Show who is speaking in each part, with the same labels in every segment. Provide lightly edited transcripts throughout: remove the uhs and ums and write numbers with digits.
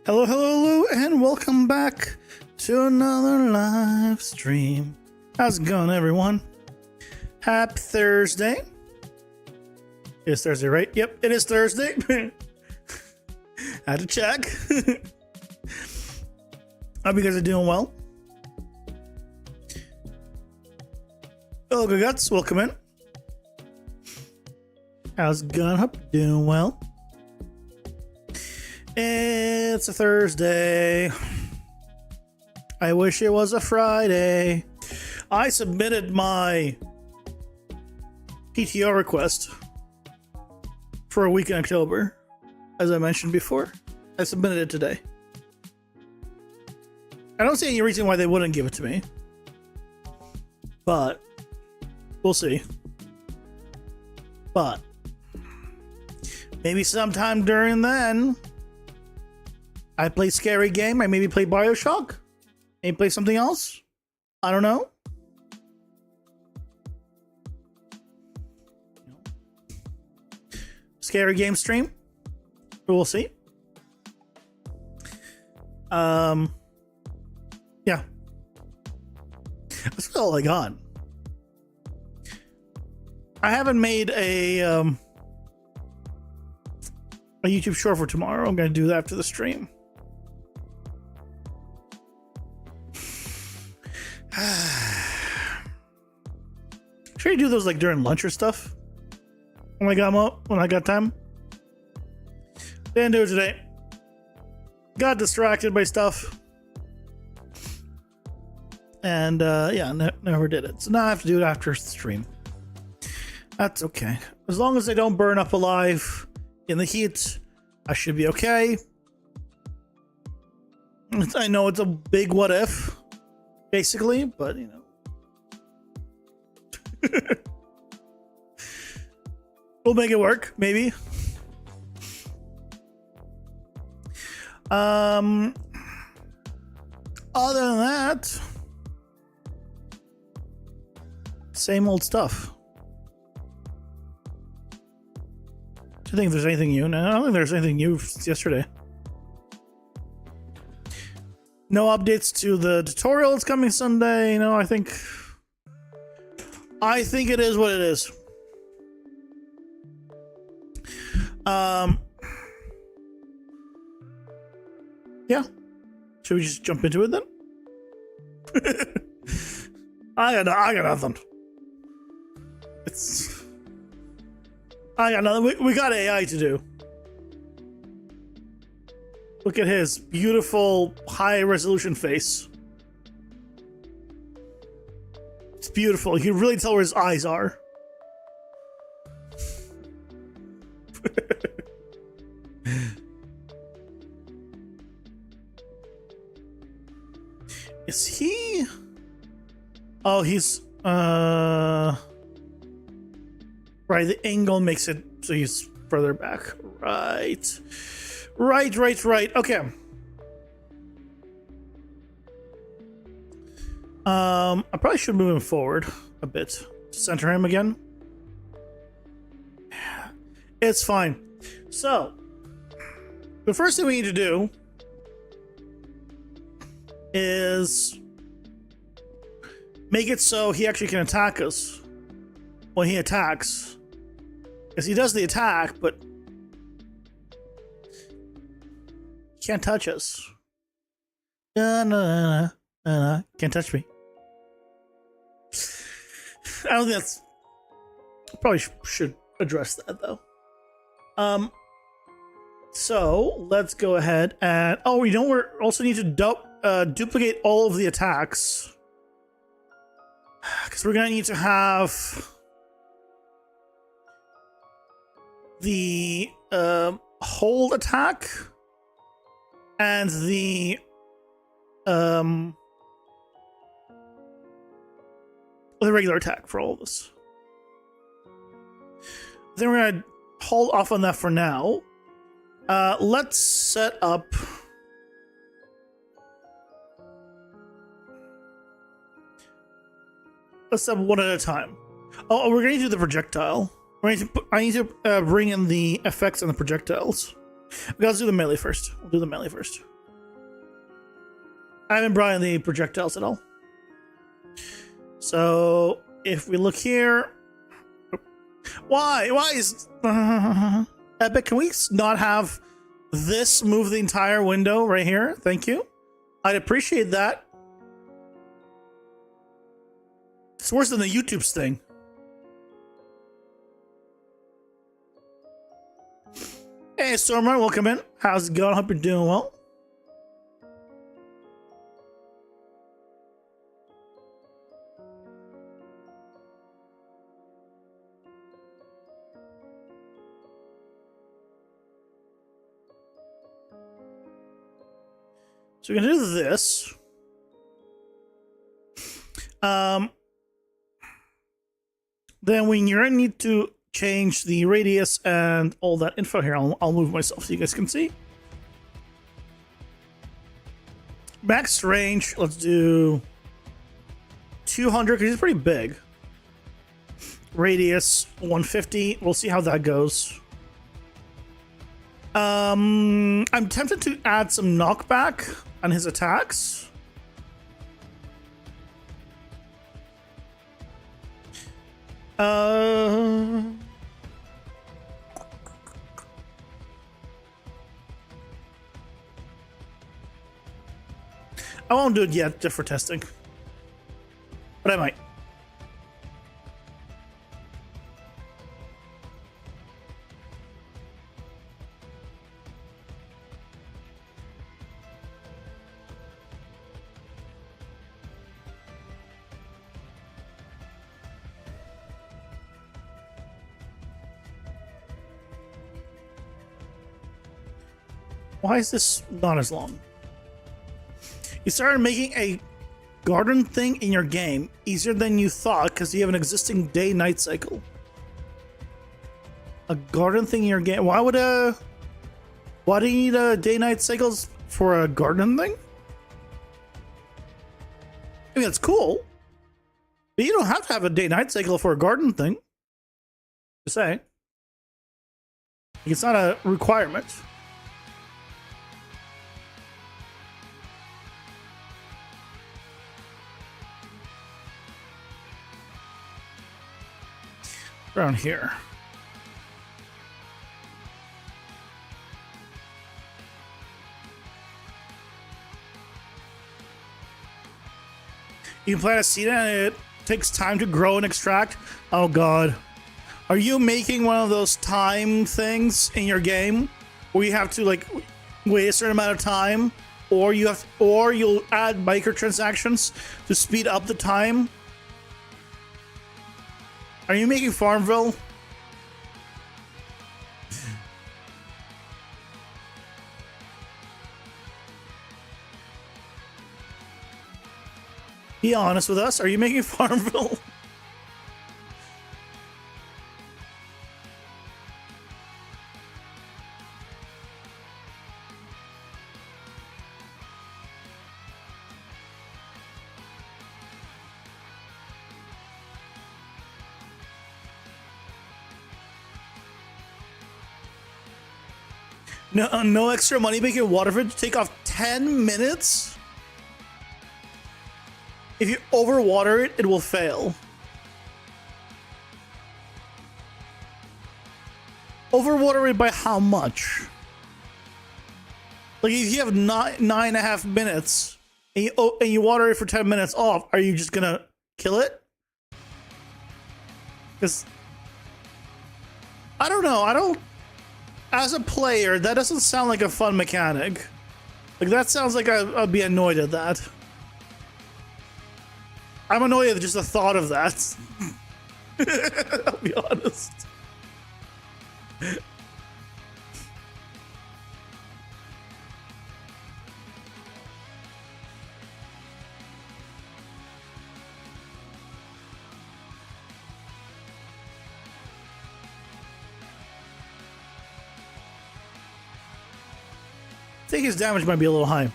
Speaker 1: Hello, hello, and welcome back to another live stream. How's it going, everyone? Happy Thursday. It's Thursday, right? Yep, it is Thursday. Had to check. Hope you guys are doing well. Hello, good guts. Welcome in. How's it going? Hope you're doing well. It's a Thursday. I wish it was a Friday. I submitted my PTO request for a week in October. As I mentioned before, I submitted it today. I don't see any reason why they wouldn't give it to me, but we'll see. But maybe sometime during then, I play scary game. I maybe play Bioshock. Maybe play something else. I don't know. Scary game stream. We'll see. Yeah. That's all I got. I haven't made a YouTube short for tomorrow. I'm gonna do that after the stream. Should I do those like during lunch or stuff? When I got time. Didn't do it today. Got distracted by stuff. And yeah, never did it. So now I have to do it after stream. That's okay. As long as I don't burn up alive in the heat, I should be okay. I know it's a big what if, basically, but you know. We'll make it work, maybe. Other than that, same old stuff. Do you think there's anything new? No, I don't think there's anything new since yesterday. No updates to the tutorial that's coming Sunday. You know, I think it is what it is. Yeah. Should we just jump into it then? I got nothing. I got nothing. We got AI to do. Look at his beautiful high resolution face. It's beautiful. You can really tell where his eyes are. Is he? Oh, he's right. The angle makes it so he's further back. Right. Okay. I probably should move him forward a bit to center him again. It's fine. So, the first thing we need to do is make it so he actually can attack us when he attacks. Because he does the attack, but he can't touch us. Can't touch me. I don't think that's... Probably should address that, though. So, let's go ahead and... Oh, we also need to duplicate all of the attacks. Because we're going to need to have the hold attack and the regular attack for all of this. Then we're going to hold off on that for now. Let's set up... Let's set up one at a time. Oh, we're going to do the projectile. I need to bring in the effects on the projectiles. Okay, let's do the melee first. We'll do the melee first. I haven't brought in the projectiles at all. So if we look here, why is Epic? Can we not have this move the entire window right here? Thank you. I'd appreciate that. It's worse than the YouTube's thing. Hey, Stormrun, welcome in. How's it going? Hope you're doing well. So we're gonna do this. Then we're gonna need to change the radius and all that info here. I'll move myself so you guys can see. Max range, let's do 200 because it's pretty big. Radius 150. We'll see how that goes. I'm tempted to add some knockback on his attacks. I won't do it yet, just for testing. But I might. Why is this not as long? You started making a garden thing in your game easier than you thought because you have an existing day-night cycle. A garden thing in your game? Why do you need a day-night cycles for a garden thing? I mean, that's cool. But you don't have to have a day-night cycle for a garden thing. Just say. It's not a requirement. Around here. You can plant a seed and it takes time to grow and extract. Oh god. Are you making one of those time things in your game where you have to like wait a certain amount of time, or you'll add microtransactions to speed up the time? Are you making Farmville? Be honest with us. Are you making Farmville? No extra money making Waterford to take off 10 minutes? If you overwater it, it will fail. Overwater it by how much? Like if you have 9.5 minutes and you water it for 10 minutes off, are you just gonna kill it? Because I don't know. As a player, that doesn't sound like a fun mechanic. Like, that sounds like I'd be annoyed at that. I'm annoyed at just the thought of that. I'll be honest. I think his damage might be a little high.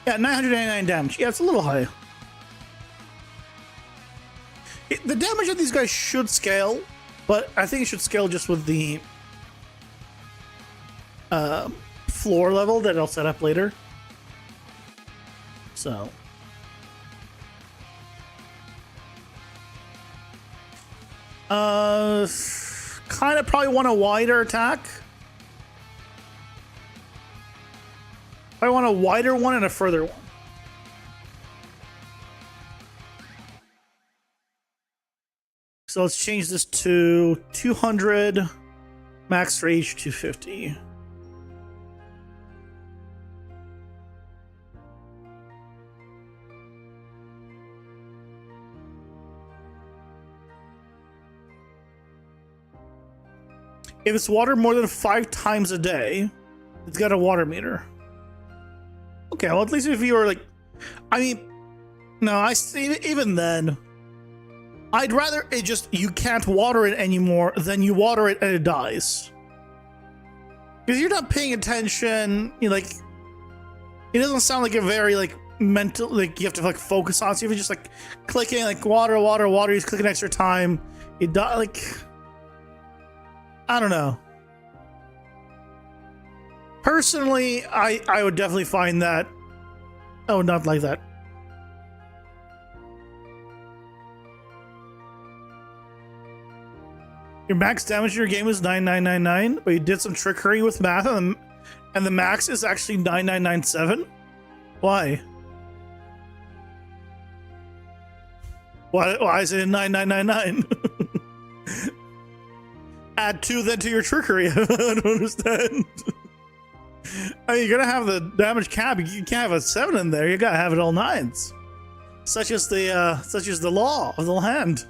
Speaker 1: Yeah, 999 damage. Yeah, it's a little high. damage of these guys should scale, but I think it should scale just with the floor level that I'll set up later. So kind of probably want a wider attack. I want a wider one and a further one. So let's change this to 200, max rage 250. If it's water more than 5 times a day, it's got a water meter. Okay, well, at least if you were like, I mean, no, I see, even then, I'd rather it just, you can't water it anymore than you water it and it dies. Because you're not paying attention, you know, like, it doesn't sound like a very, like, mental, like, you have to, like, focus on. So if you're just, like, clicking, like, water, water, water, you just click an extra time, you die, like, I don't know. Personally, I would definitely find that, oh, not like that. Your max damage in your game is 9999, but you did some trickery with math, and the max is actually 9997. Why? Why is it 9999? Add 2 then to your trickery. I don't understand. I mean, you're gonna have the damage cap. You can't have a 7 in there. You gotta have it all 9s. Such is the law of the land.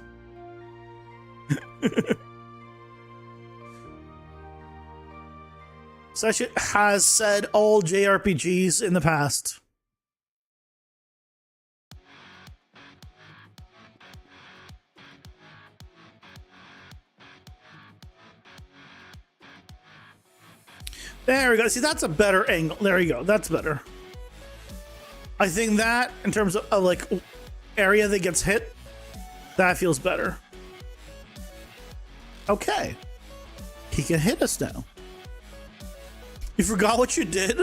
Speaker 1: Such it has said all JRPGs in the past. There we go. See, that's a better angle. There you go. That's better. I think that, in terms of like area that gets hit, that feels better. Okay. He can hit us now. You forgot what you did,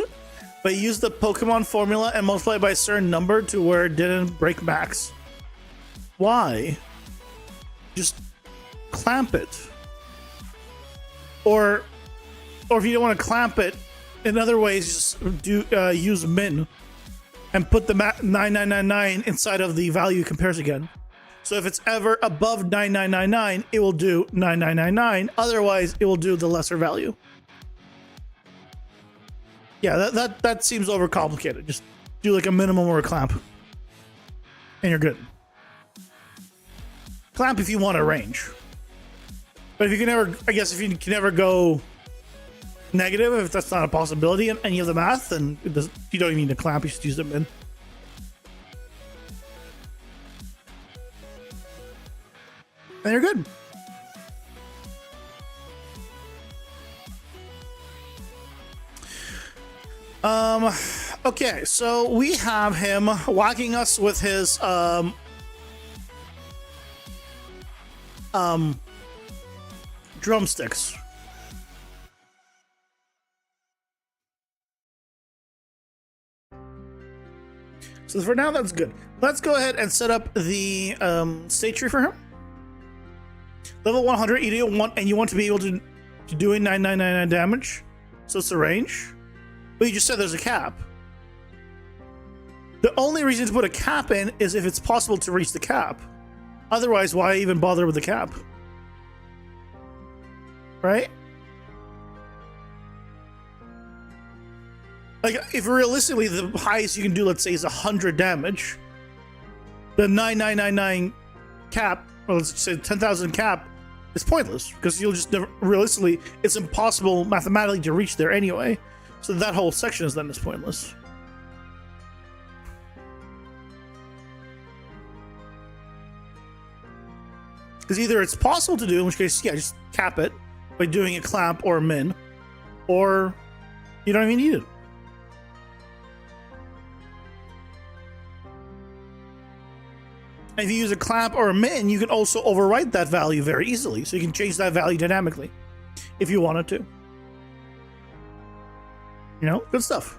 Speaker 1: but you used the Pokemon formula and multiplied by a certain number to where it didn't break max. Why? Just clamp it. Or if you don't want to clamp it, in other ways, just do use min and put the 9999 inside of the value compares again. So if it's ever above 9999, it will do 9999. Otherwise, it will do the lesser value. Yeah, that seems overcomplicated. Just do like a minimum or a clamp, and you're good. Clamp if you want a range, but if you can never, I guess if you can never go negative, if that's not a possibility in any of the math, then it does, you don't even need to clamp. You just use them in. And you're good. Okay, so we have him whacking us with his drumsticks. So for now, that's good. Let's go ahead and set up the state tree for him. Level 100, you want to be able to doing 9999 damage. So it's the range. But you just said there's a cap. The only reason to put a cap in is if it's possible to reach the cap. Otherwise, why even bother with the cap? Right? Like, if realistically the highest you can do, let's say, is 100 damage, the 9999 cap, or let's say 10,000 cap, is pointless because you'll just never, realistically, it's impossible mathematically to reach there anyway. So that whole section is then pointless. Because either it's possible to do, in which case, yeah, just cap it by doing a clamp or a min, or you don't even need it. And if you use a clamp or a min, you can also overwrite that value very easily. So you can change that value dynamically if you wanted to. You know, good stuff.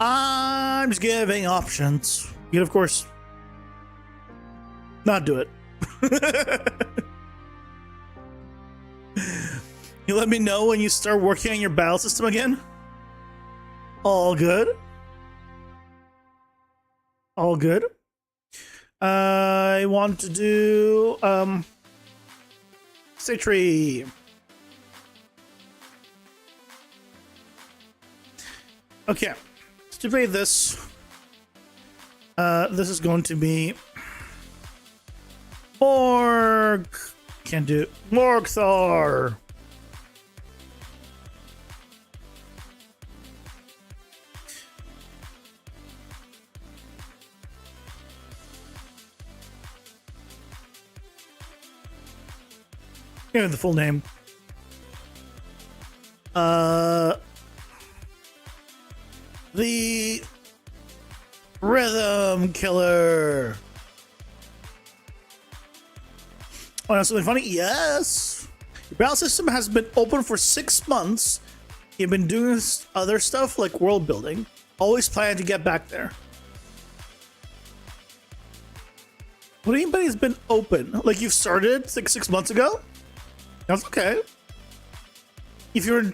Speaker 1: I'm just giving options. You can, of course, not do it. You let me know when you start working on your battle system again. All good. All good. I want to do Citry. Okay. To play this, this is going to be Morg. Can't do it. Morgthar. Give me the full name. The Rhythm Killer. Oh, that's something funny? Yes. Your battle system has been open for 6 months. You've been doing other stuff like world building. Always plan to get back there. What do you mean it's been open? Like you've started like 6 months ago? That's okay. If you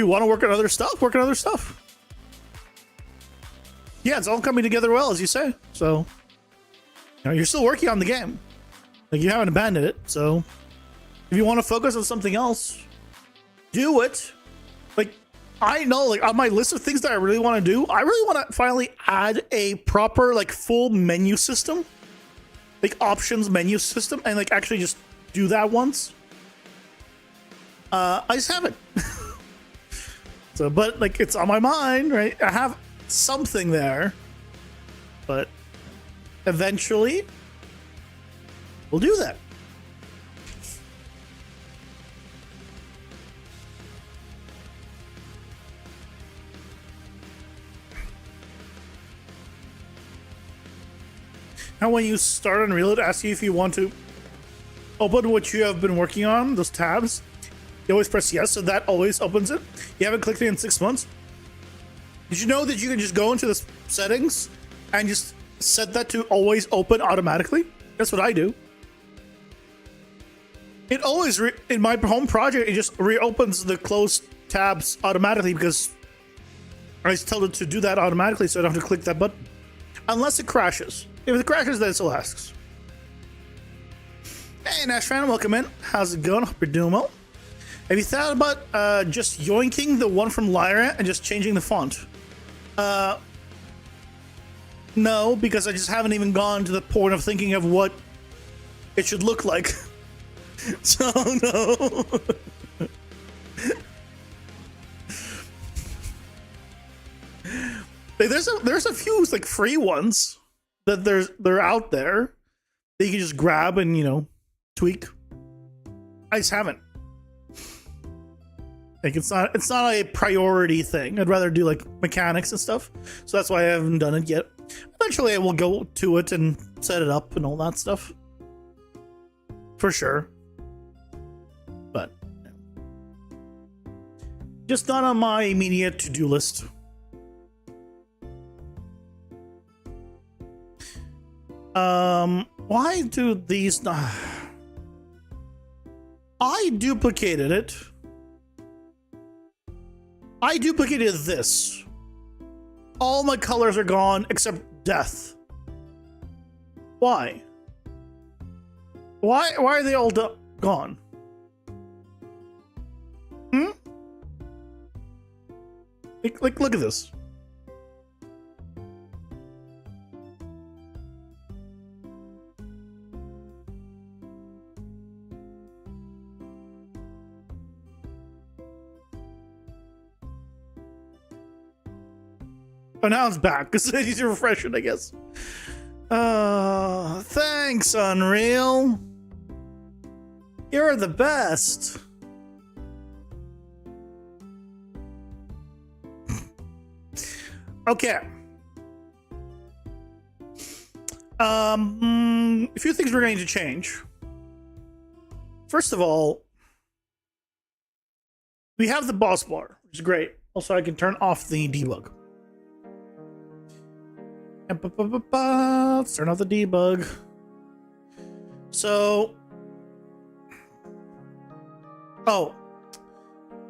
Speaker 1: want to work on other stuff, work on other stuff. Yeah, it's all coming together well, as you say. So, you know, you're still working on the game. Like, you haven't abandoned it. So, if you want to focus on something else, do it. Like, I know, like, on my list of things that I really want to do, I really want to finally add a proper, like, full menu system. Like, options menu system. And, like, actually just do that once. I just haven't. So, but, like, it's on my mind, right? I have something there, but eventually we'll do that. Now when you start Unreal, it asks you if you want to open what you have been working on, those tabs. You always press yes, so that always opens it. You haven't clicked it in 6 months. Did you know that you can just go into the settings and just set that to always open automatically? That's what I do. It always, in my home project, it just reopens the closed tabs automatically because I just tell it to do that automatically so I don't have to click that button. Unless it crashes. If it crashes, then it still asks. Hey, Nash fan, welcome in. How's it going? Hope you're doing well. Have you thought about just yoinking the one from Lyra and just changing the font? No, because I just haven't even gone to the point of thinking of what it should look like. So, no. Like, there's a few like free ones that they're out there that you can just grab and, you know, tweak. I just haven't. Like, it's not a priority thing. I'd rather do like mechanics and stuff. So that's why I haven't done it yet. Eventually I will go to it and set it up and all that stuff. For sure. But just not on my immediate to-do list. Why do these not... I duplicated it. I duplicated this. All my colors are gone except death. Why? Why are they all gone? Hmm? Like, look at this. Oh, now it's back because I need to refresh it, I guess. Thanks, Unreal. You're the best. Okay. A few things we're going to change. First of all, we have the boss bar, which is great. Also, I can turn off the debug. Let's turn off the debug. So,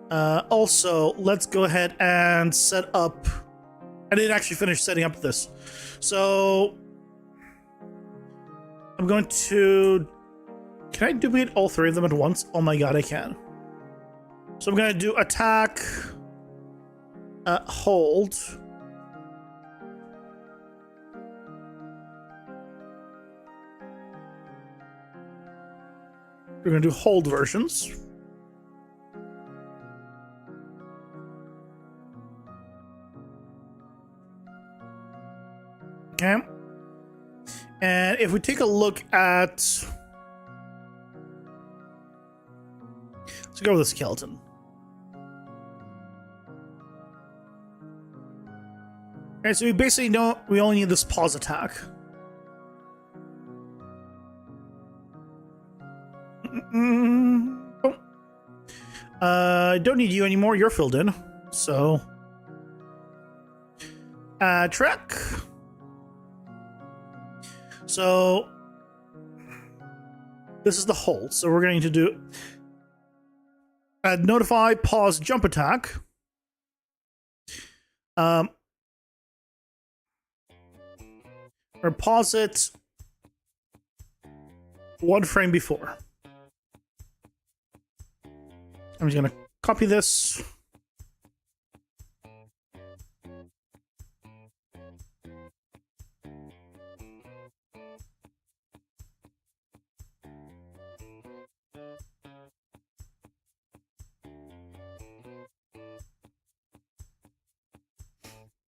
Speaker 1: also, let's go ahead and set up. I didn't actually finish setting up this. So, I'm going to. Can I duplicate all three of them at once? Oh my god, I can. So, I'm going to do attack, hold. We're going to do hold versions. Okay. And if we take a look at... Let's go with the skeleton. Okay, so we basically don't... We only need this pause attack. I don't need you anymore. You're filled in. So... track. So... This is the hold. So we're going to do... notify, pause, jump attack. Or pause it one frame before. I'm just gonna copy this.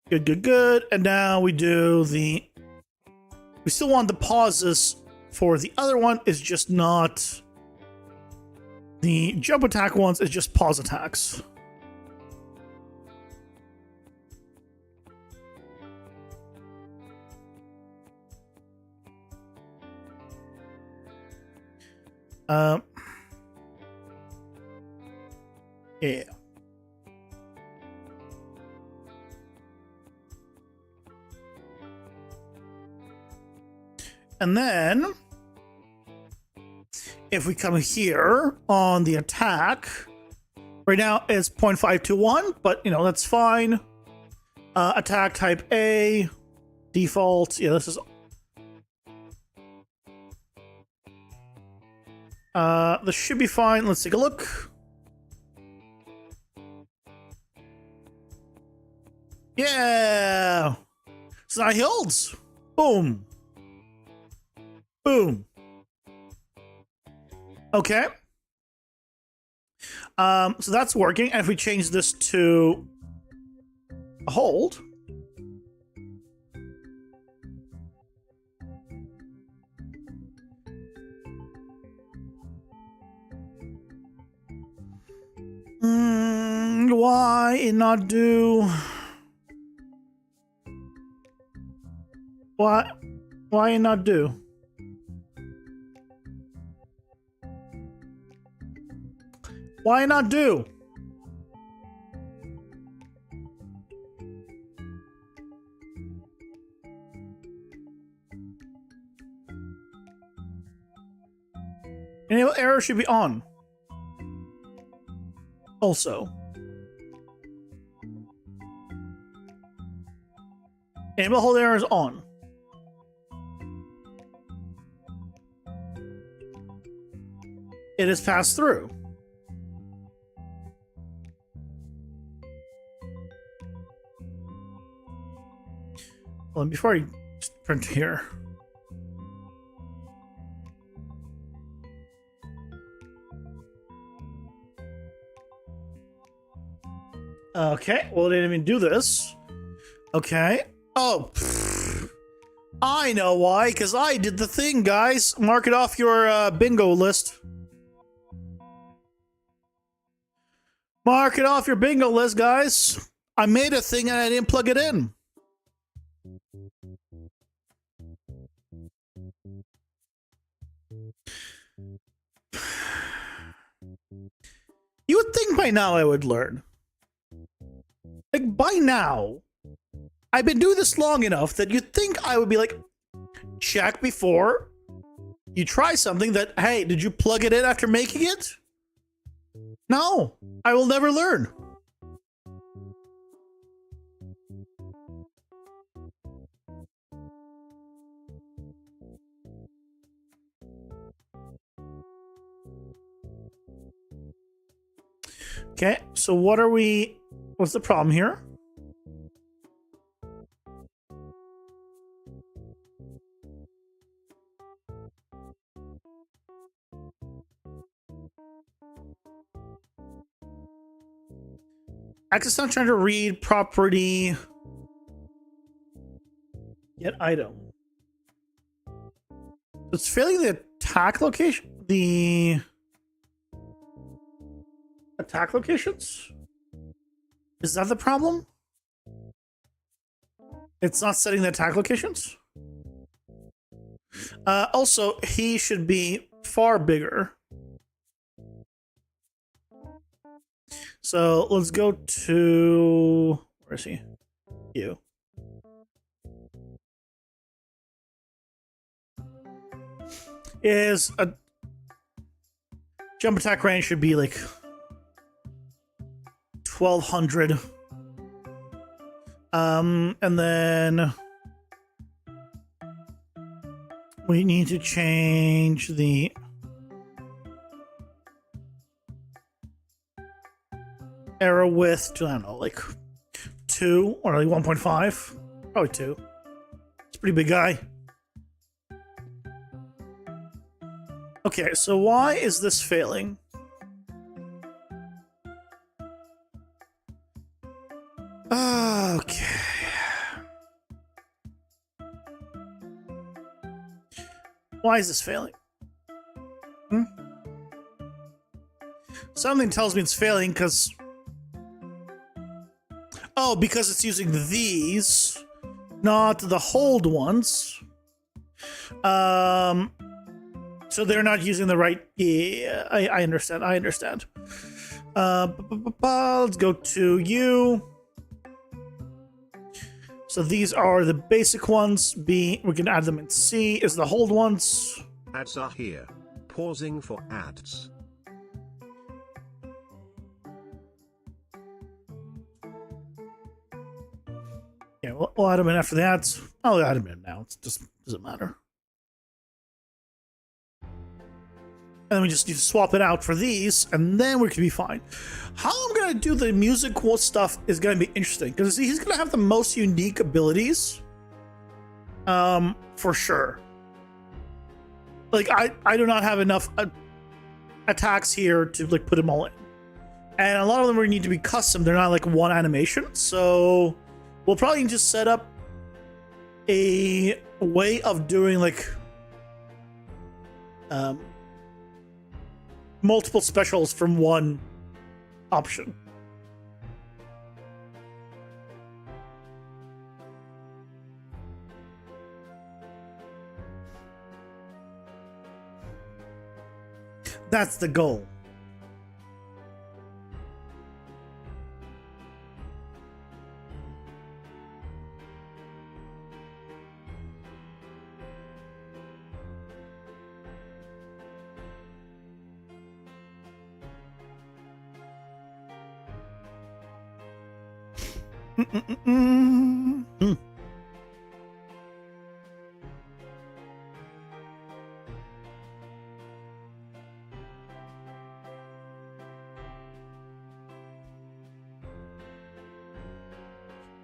Speaker 1: Good, good, good. And now we do the... We still want the pauses for the other one. It's just not... The jump attack ones is just pause attacks. Yeah. And then, if we come here on the attack, right now it's 0.521, but you know, that's fine. Attack type A, default. Yeah, this is. This should be fine. Let's take a look. Yeah! So now he holds. Boom. Boom. Okay. So that's working. And if we change this to a hold. Why not do... Why not do? Why not do? Enable error should be on. Also. Enable hold error is on. It is passed through. Well, before I print here. Okay, well, it didn't even do this. Okay. Oh, I know why, because I did the thing, guys. Mark it off your bingo list. Mark it off your bingo list, guys. I made a thing and I didn't plug it in. You would think by now I would learn. Like, by now, I've been doing this long enough that you'd think I would be like, check before you try something that, hey, did you plug it in after making it? No, I will never learn. Okay, so what's the problem here? Access not trying to read property. Get item. It's failing the attack location. The attack locations? Is that the problem? It's not setting the attack locations? Also, he should be far bigger. So let's go to, where is he? You. Is a jump attack range should be like 1200. And then we need to change the arrow width to, I don't know, like 2 or like 1.5. Probably 2. It's a pretty big guy. Okay, so why is this failing? Okay. Why is this failing? Something tells me it's failing because... Oh, because it's using these, not the hold ones. So they're not using the right... Yeah, I understand. Let's go to you. So these are the basic ones. B, we can add them in C. Is the hold ones.
Speaker 2: Ads are here. Pausing for ads.
Speaker 1: Yeah, we'll add them in after the ads. I'll add them in now. It just doesn't matter. And then we just need to swap it out for these, and then we can be fine. How I'm going to do the music quote stuff is going to be interesting, because he's going to have the most unique abilities. For sure. Like, I do not have enough attacks here to, like, put them all in. And a lot of them will need to be custom. They're not, like, one animation. So we'll probably just set up a way of doing, like... multiple specials from one option. That's the goal.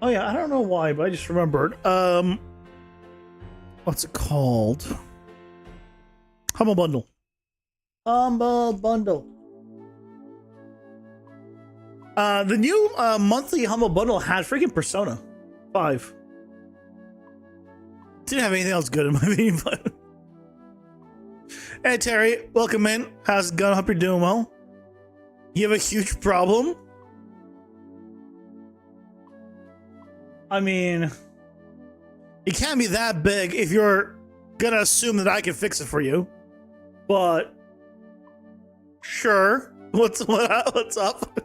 Speaker 1: Oh yeah, I don't know why, but I just remembered. What's it called? Humble Bundle. Humble Bundle. The new monthly Humble Bundle had freaking Persona 5. Didn't have anything else good in my opinion, but... Hey Terry, welcome in. How's it going? Hope you're doing well. You have a huge problem? I mean... It can't be that big if you're gonna assume that I can fix it for you. but sure. What's up?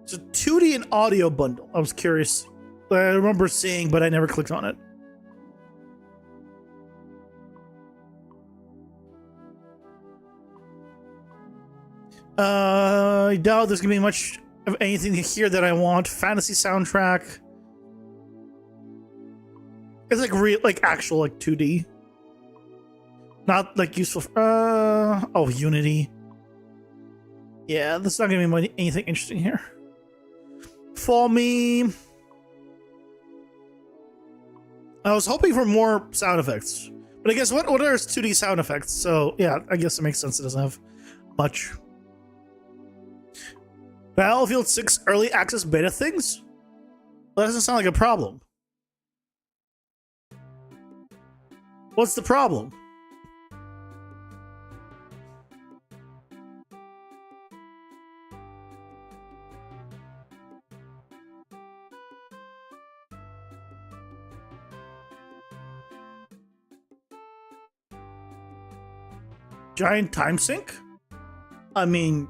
Speaker 1: It's a 2D and audio bundle. I was curious. I remember seeing, but I never clicked on it. I doubt there's gonna be much of anything here that I want. Fantasy soundtrack. It's like real, like actual, like 2D. Not like useful. Oh, Unity. Yeah, there's not gonna be anything interesting here. For me, I was hoping for more sound effects, but I guess what are 2D sound effects? So yeah, I guess it makes sense. It doesn't have much. Battlefield 6 early access beta things? That doesn't sound like a problem. What's the problem? Giant time sink? I mean,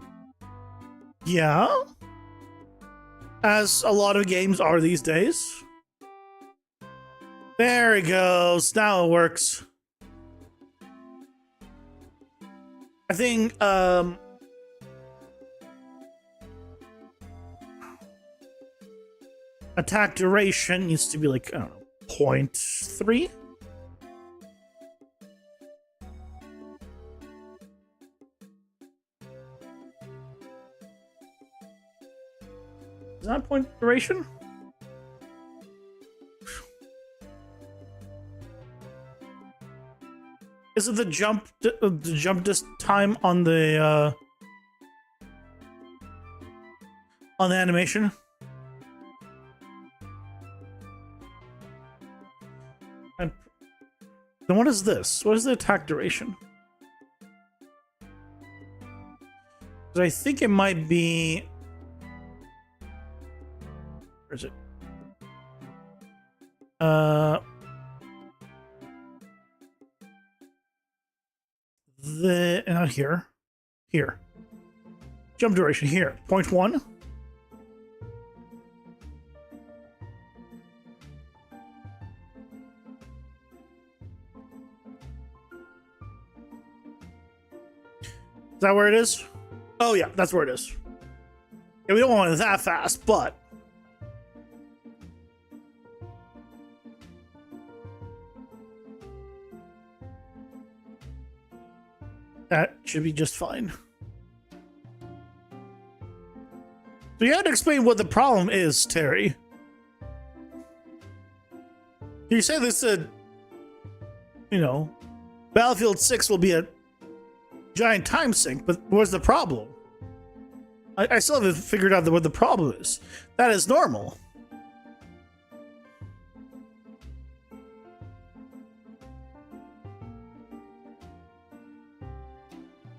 Speaker 1: yeah. As a lot of games are these days. There it goes. Now it works. I think, attack duration needs to be like, I don't know, 0.3? Is that point duration? Is it the jump time on the animation? Then what is this? What is the attack duration? I think it might be. Where is it? Not here. Here. Jump duration here. 0.1. Is that where it is? Oh yeah, that's where it is. Yeah, we don't want it that fast, but that should be just fine. So you had to explain what the problem is, Terry. You say this Battlefield 6 will be a giant time sink, but what's the problem? I still haven't figured out what the problem is. That is normal.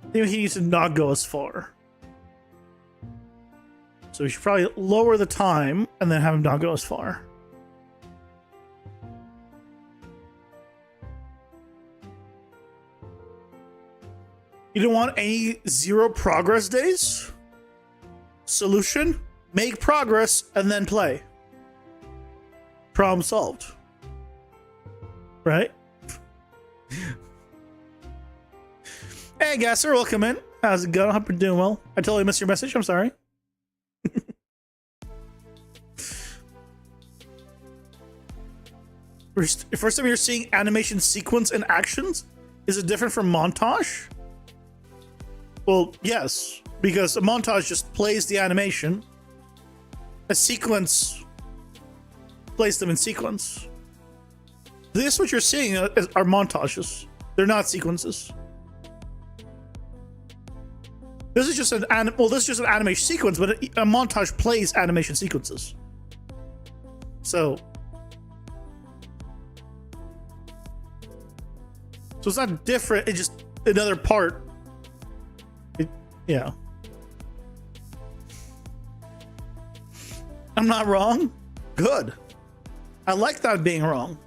Speaker 1: I think he needs to not go as far. So we should probably lower the time and then have him not go as far. You don't want any 0 progress days? Solution? Make progress and then play. Problem solved. Right? Hey, Gasser, welcome in. How's it going? Hope you're doing well. I totally missed your message. I'm sorry. First time you're seeing animation sequence and actions? Is it different from montage? Well, yes, because a montage just plays the animation. A sequence plays them in sequence. This, what you're seeing, are montages. They're not sequences. This is just an animation sequence, but a montage plays animation sequences. So it's not different. It's just another part. I'm not wrong? Good. I like that being wrong.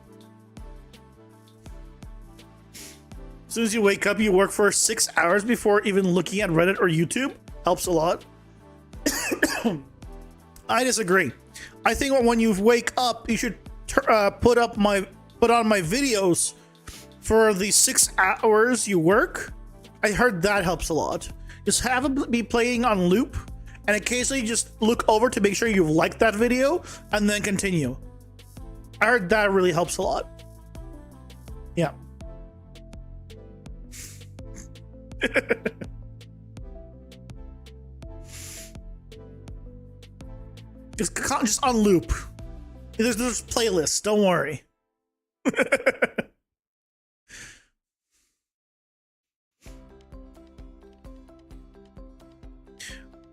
Speaker 1: As soon as you wake up, you work for 6 hours before even looking at Reddit or YouTube. Helps a lot. I disagree. I think when you wake up, you should put on my videos for the 6 hours you work. I heard that helps a lot. Just have it be playing on loop, and occasionally just look over to make sure you've liked that video, and then continue. I heard that really helps a lot. Yeah. just on loop. There's playlists. Don't worry.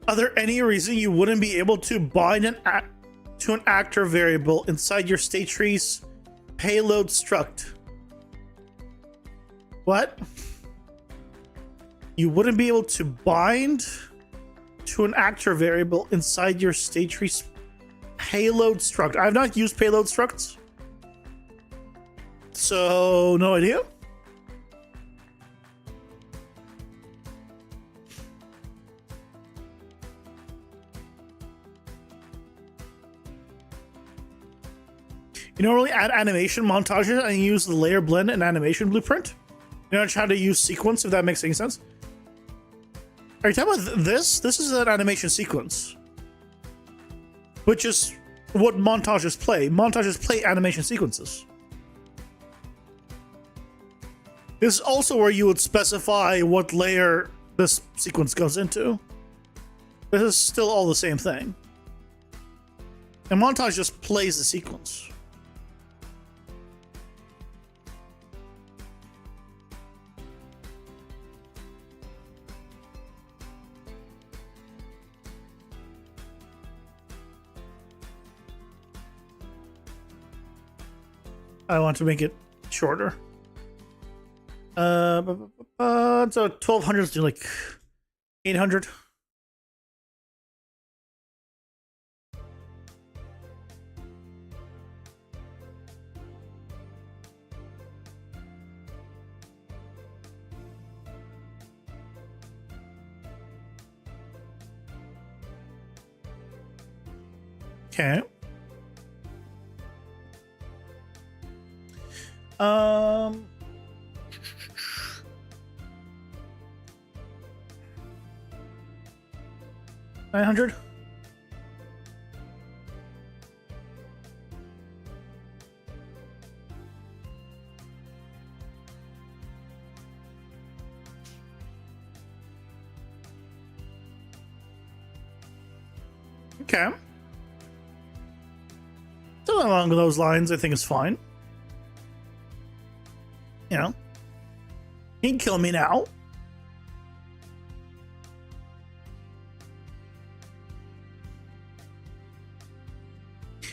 Speaker 1: Are there any reason you wouldn't be able to bind to an actor variable inside your state tree's payload struct? What? You wouldn't be able to bind to an actor variable inside your state tree's payload struct. I've not used payload structs, so no idea. You normally add animation montages and use the layer blend and animation blueprint. You know how to use sequence, if that makes any sense. Are you talking about this? This is an animation sequence, which is what montages play. Montages play animation sequences. This is also where you would specify what layer this sequence goes into. This is still all the same thing. And montage just plays the sequence. I want to make it shorter. So 1200 is like 800. Okay. 900. Okay. Something along those lines, I think is fine. You know, he can kill me now.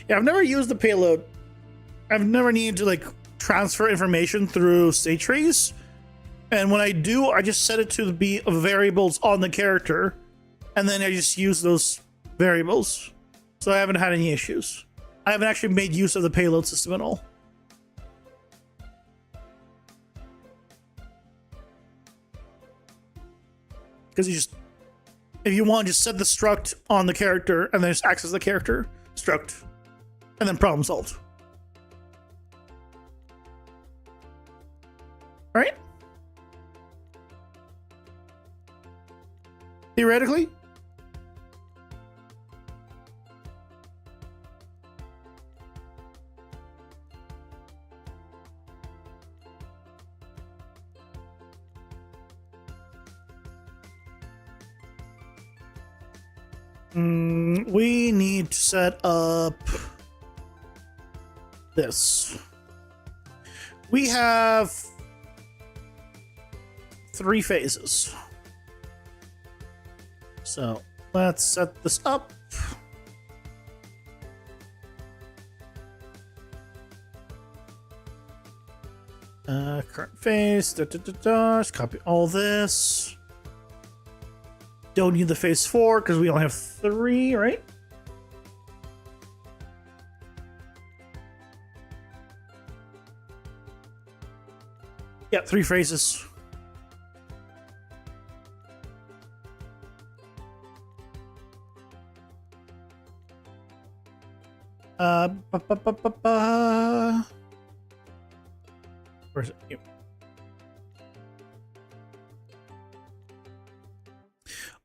Speaker 1: Yeah, I've never used the payload. I've never needed to like transfer information through state trees. And when I do, I just set it to be variables on the character. And then I just use those variables. So I haven't had any issues. I haven't actually made use of the payload system at all. Because you just, if you want, just set the struct on the character and then just access the character struct. And then problem solved. Right? Theoretically. We need to set up this. We have 3 phases. So let's set this up. Current phase. Just copy all this. Don't need the phase 4 because we only have 3, right? Yeah, 3 phases. Where's it? Here.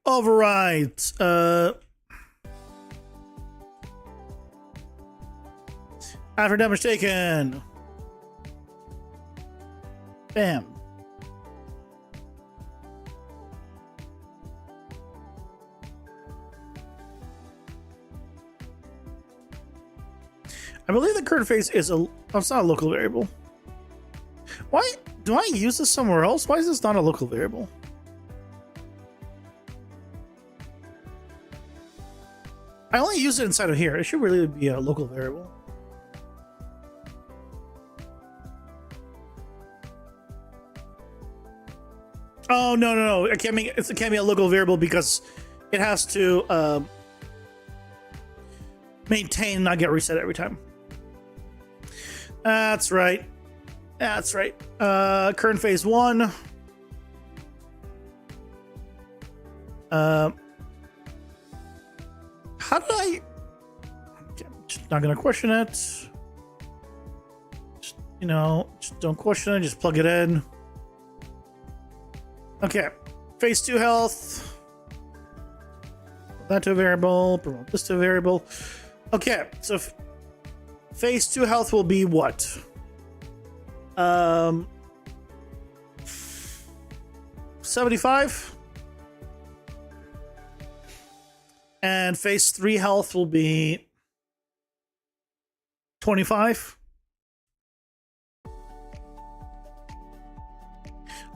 Speaker 1: Override. After damage taken. Bam. I believe the current phase is a. Oh, it's not a local variable. Why do I use this somewhere else? Why is this not a local variable? I only use it inside of here. It should really be a local variable. Oh no! It can't be a local variable because it has to maintain and not get reset every time. That's right. That's right. Current phase 1. How did I? Okay, I'm just not gonna question it. Just, just don't question it. Just plug it in. Okay, phase 2 health. Put that to a variable. Promote this to a variable. Okay, so phase 2 health will be what? 75. And phase 3 health will be 25.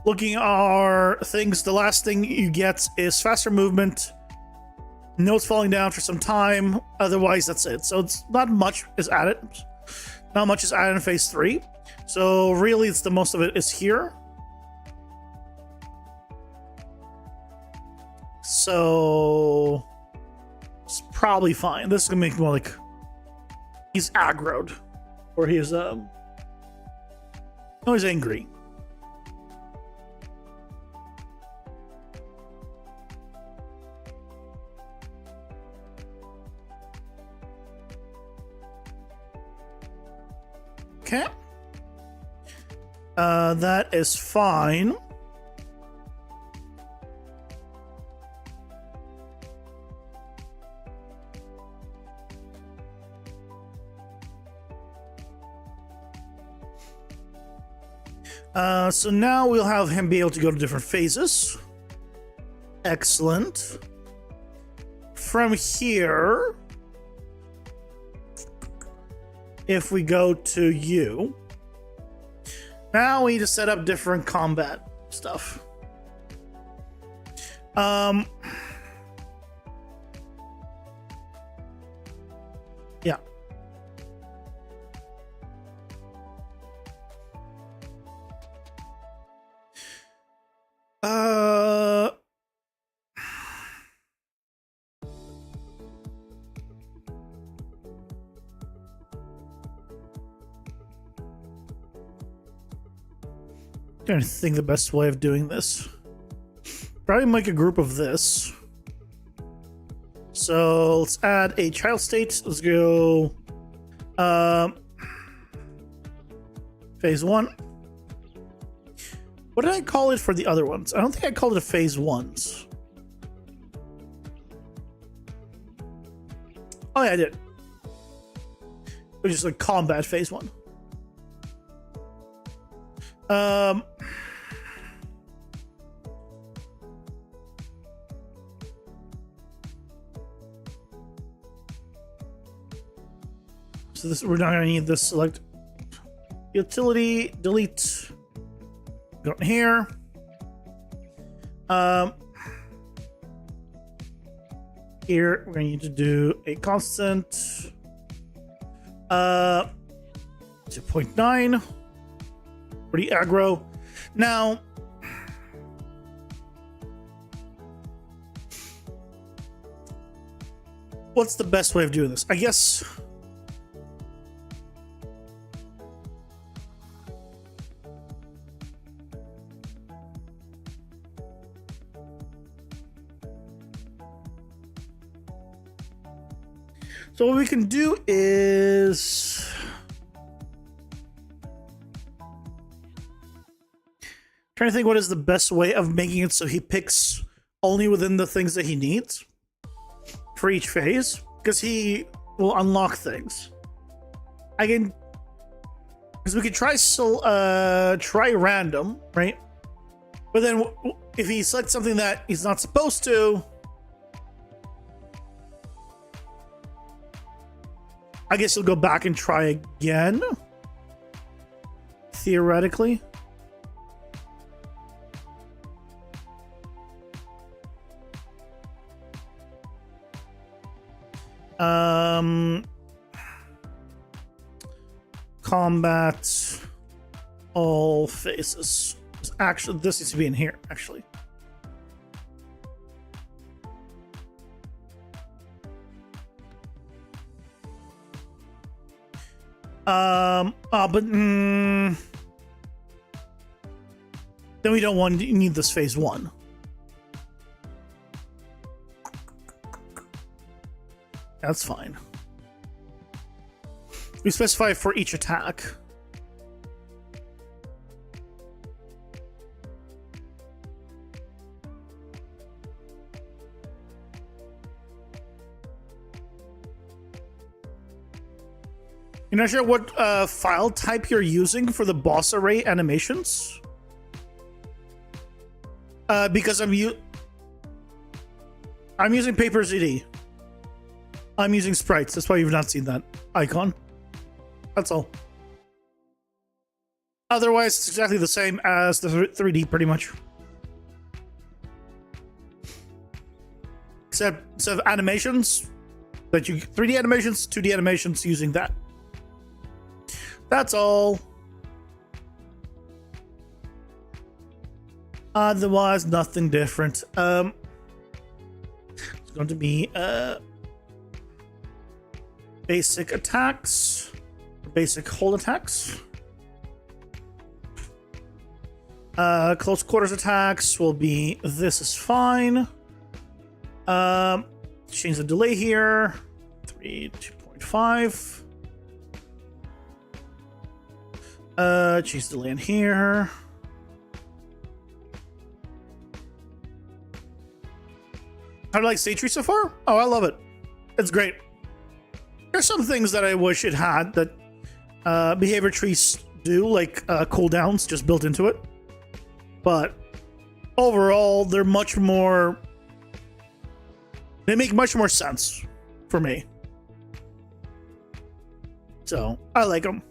Speaker 1: Looking at our things, the last thing you get is faster movement. Notes falling down for some time. Otherwise, that's it. So it's not much is added. Not much is added in phase 3. So really, it's the most of it is here. So it's probably fine. This is gonna make more like he's aggroed, or he's no, he's angry. Okay. That is fine. So now we'll have him be able to go to different phases. Excellent. From here, if we go to you, now we need to set up different combat stuff. Yeah. Trying to think the best way of doing this. Probably make a group of this. So let's add a child state. Let's go phase 1. What did I call it for the other ones? I don't think I called it a phase 1s. Oh yeah, I did. It was just like combat phase 1. So this, we're not gonna need this select utility, delete, go in here. Here we're gonna need to do a constant 2.9 for the aggro. Now what's the best way of doing this? I guess So what we can do is trying to think what is the best way of making it so he picks only within the things that he needs for each phase, because he will unlock things. I can, because we could try random, right? But then if he selects something that he's not supposed to, I guess he'll go back and try again, theoretically. Combat all phases. Actually, this needs to be in here, actually. Then we don't need this phase 1. That's fine. We specify for each attack. You're not sure what file type you're using for the boss array animations? Because I'm using Paper ZD. I'm using sprites. That's why you've not seen that icon. That's all. Otherwise, it's exactly the same as the 3D, pretty much. Except instead of animations, that you 3D animations, 2D animations using that. That's all. Otherwise, nothing different. It's going to be basic attacks, basic hold attacks. Close quarters attacks will be, this is fine. Change the delay here. 2.5. Change the delay in here. How do you like Stage Tree so far? Oh, I love it. It's great. There's some things that I wish it had that behavior trees do, like cooldowns just built into it. But overall, they're much more... They make much more sense for me. So, I like them.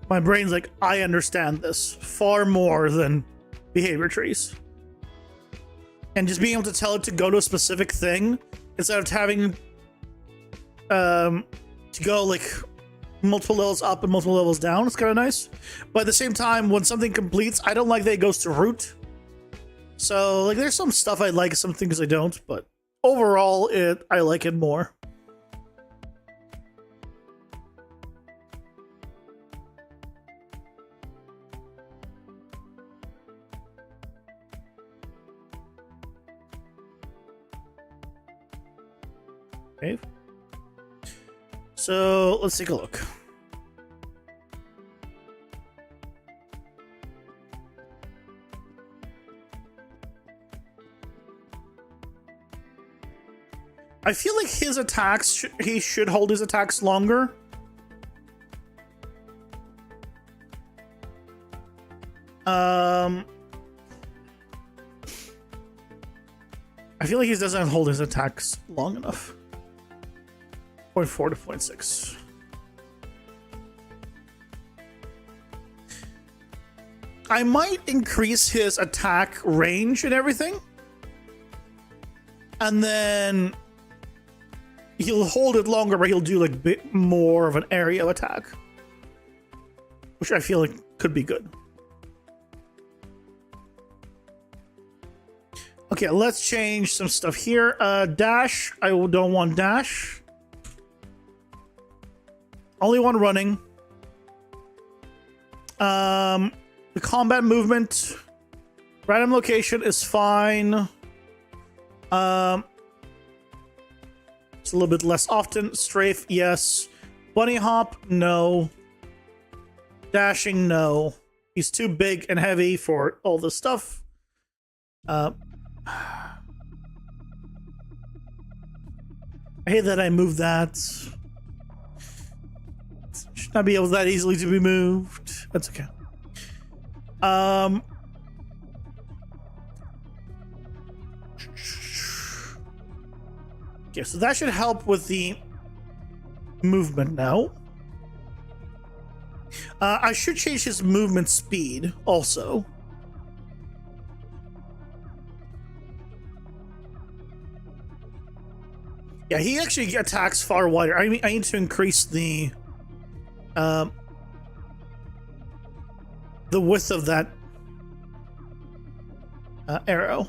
Speaker 1: My brain's like, I understand this far more than behavior trees. And just being able to tell it to go to a specific thing instead of having to go like multiple levels up and multiple levels down, it's kind of nice. But at the same time, when something completes, I don't like that it goes to root. So like there's some stuff I like, some things I don't, but overall I like it more. Okay. So let's take a look. I feel like his attacks, he should hold his attacks longer. I feel like he doesn't hold his attacks long enough. 0.4 to 0.6. I might increase his attack range and everything. And then he'll hold it longer, but he'll do like a bit more of an area of attack. Which I feel like could be good. Okay, let's change some stuff here. Dash, I don't want dash. Only one running. The combat movement, random location is fine. It's a little bit less often. Strafe, yes. Bunny hop, no. Dashing, no. He's too big and heavy for all this stuff. I hate that I moved that. Should not be able that easily to be moved. That's okay. Okay, so that should help with the movement now. I should change his movement speed also. Yeah, he actually attacks far wider. I mean, I need to increase the width of that arrow.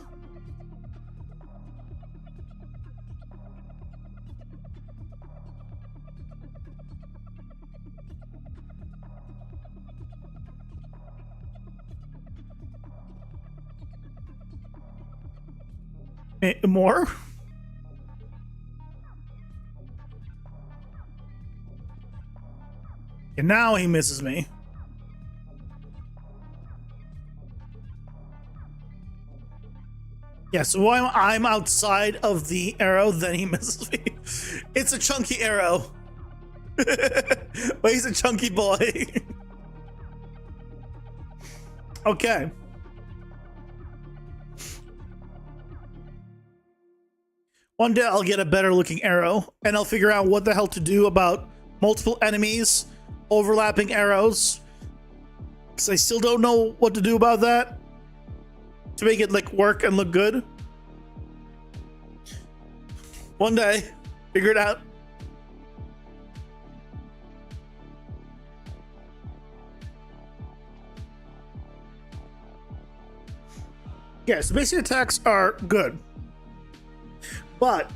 Speaker 1: More? And now he misses me. Yeah, so while I'm outside of the arrow, then he misses me. It's a chunky arrow. But he's a chunky boy. Okay. One day I'll get a better looking arrow, and I'll figure out what the hell to do about multiple enemies, overlapping arrows. Because I still don't know what to do about that. To make it like work and look good. One day, figure it out. Yeah, so basic attacks are good. But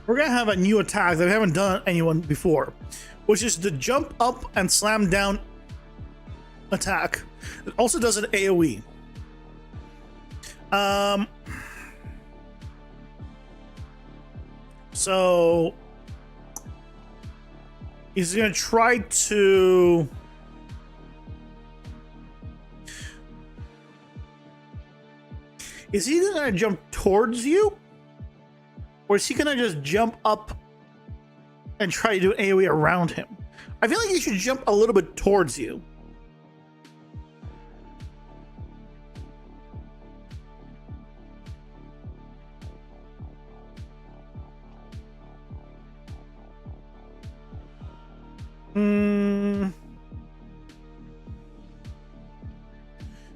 Speaker 1: we're gonna have a new attack that we haven't done anyone before, which is the jump up and slam down attack. It also does an AoE. So he's gonna try to Is he gonna jump towards you? Or is he gonna just jump up and try to do an AoE around him? I feel like he should jump a little bit towards you.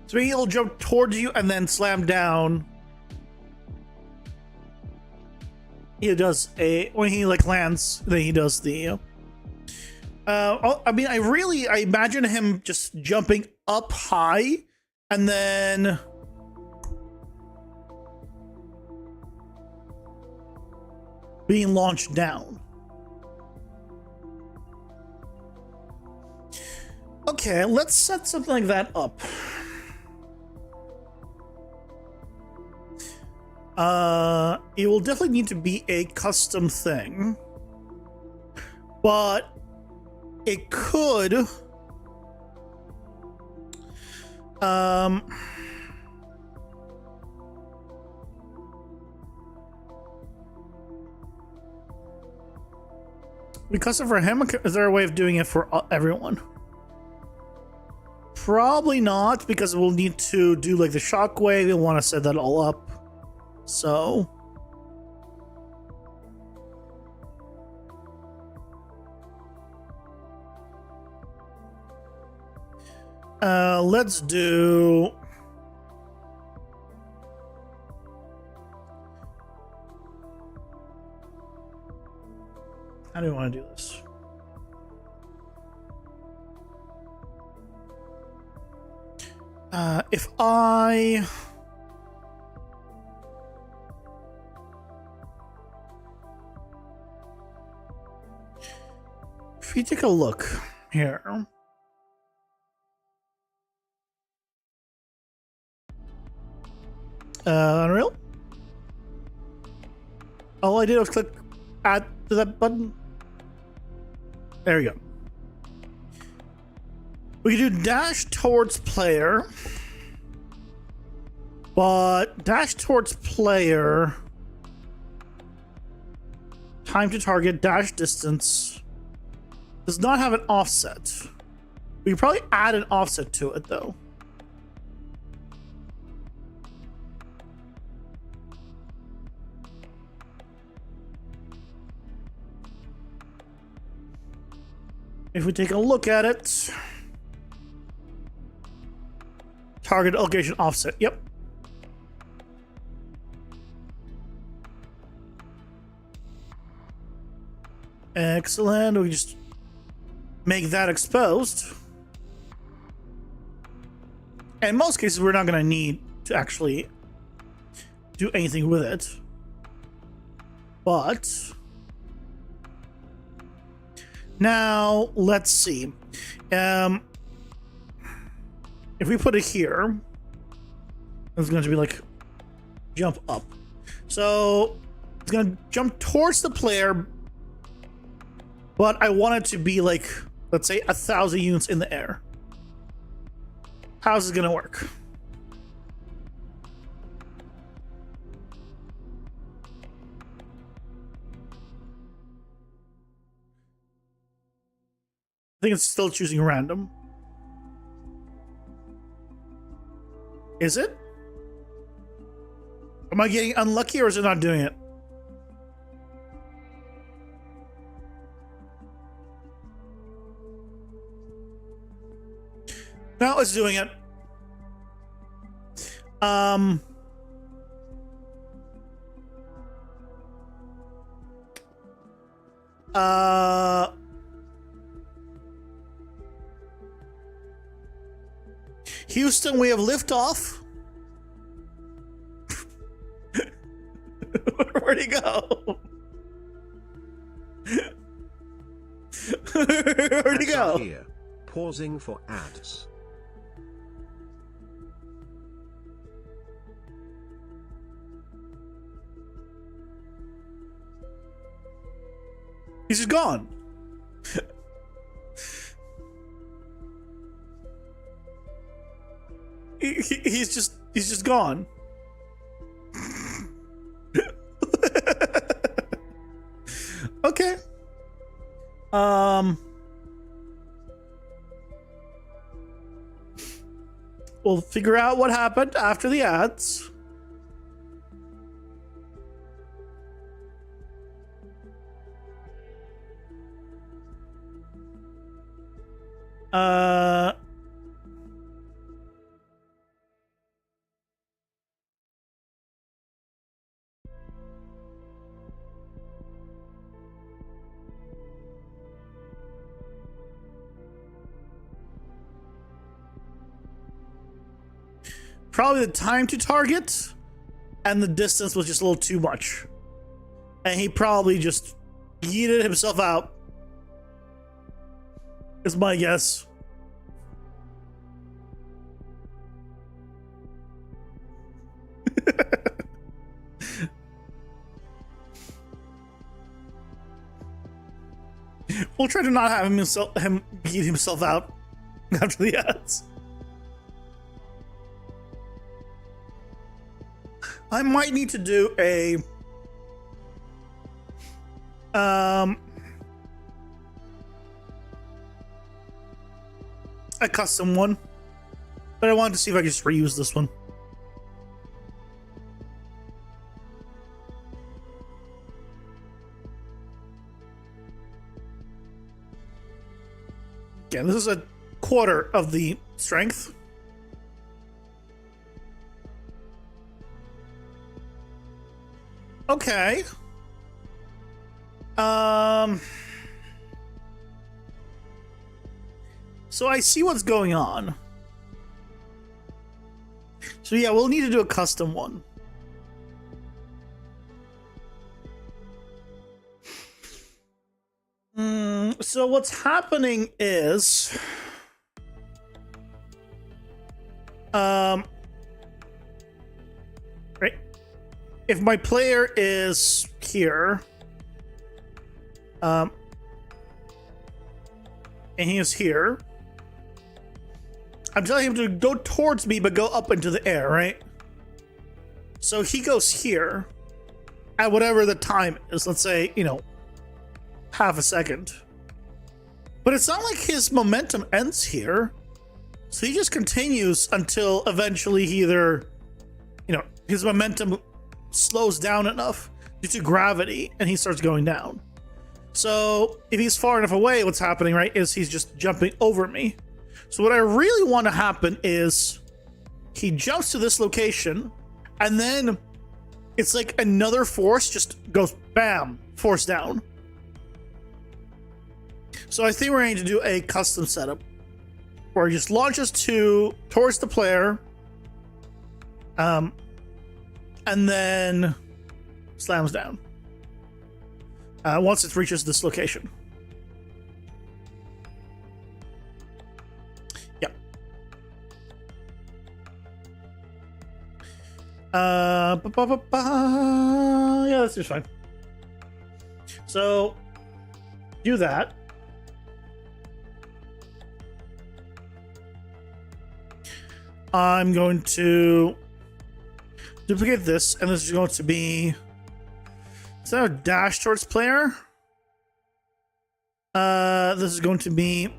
Speaker 1: So he'll jump towards you and then slam down. He does when he like lands, then he does the I mean, I imagine him just jumping up high and then being launched down. Okay, let's set something like that up. It will definitely need to be a custom thing, but it could be custom for him. Is there a way of doing it for everyone? Probably not, because we'll need to do like the shockwave. We'll want to set that all up. So let's do how do we want to do this? If you take a look here, Unreal. All I did was click add to that button. There we go. We can do dash towards player, but dash towards player, time to target, dash distance, does not have an offset. We could probably add an offset to it though. If we take a look at it, target location offset, yep. Excellent, we just make that exposed. And in most cases, we're not gonna need to actually do anything with it. But now let's see. If we put it here, it's going to be like jump up. So it's going to jump towards the player, but I want it to be like, let's say 1,000 units in the air. How's it going to work? I think it's still choosing random. Is it? Am I getting unlucky or is it not doing it? No, it's doing it. Houston, we have liftoff. Where'd he go? Where'd he go?
Speaker 2: Here, pausing for ads.
Speaker 1: He's just gone. He's just gone. Okay. We'll figure out what happened after the ads. Probably the time to target and the distance was just a little too much. And he probably just yeeted himself out. Is my guess. We'll try to not have him beat himself out after the ads. I might need to do a custom one, but I wanted to see if I could just reuse this one. Again, this is a quarter of the strength. Okay. So I see what's going on. So yeah, we'll need to do a custom one. So what's happening is right if my player is here, and he is here, I'm telling him to go towards me, but go up into the air, right? So he goes here at whatever the time is. Let's say, half a second. But it's not like his momentum ends here. So he just continues until eventually he either, his momentum slows down enough due to gravity and he starts going down. So if he's far enough away, what's happening, right, is he's just jumping over me. So what I really want to happen is he jumps to this location and then it's like another force just goes bam, force down. So I think we're going to do a custom setup where it just launches towards the player, and then slams down once it reaches this location. Yep. Yeah, that's just fine. So do that. I'm going to duplicate this, and this is going to be, is that a dash towards player? This is going to be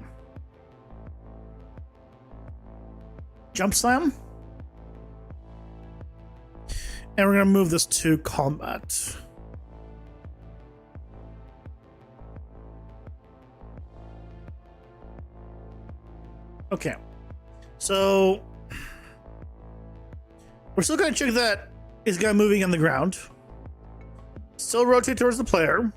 Speaker 1: jump slam. And we're going to move this to combat. Okay. So we're still going to check that is guy moving on the ground. Still rotate towards the player.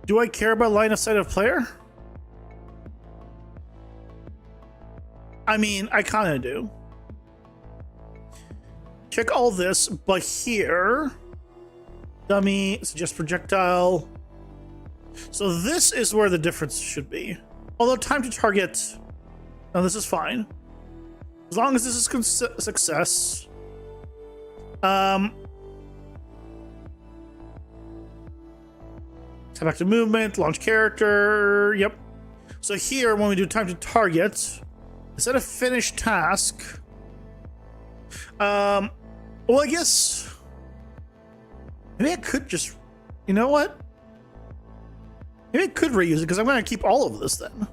Speaker 1: Do I care about line of sight of player? I mean, I kind of do. Check all this, but here, dummy, suggest projectile. So this is where the difference should be. Although time to target, no, this is fine. As long as this is success. Step back to movement, launch character, yep. So here, when we do time to target, instead of finish task, well, I guess, maybe I could just, you know what? Maybe I could reuse it, because I'm going to keep all of this then.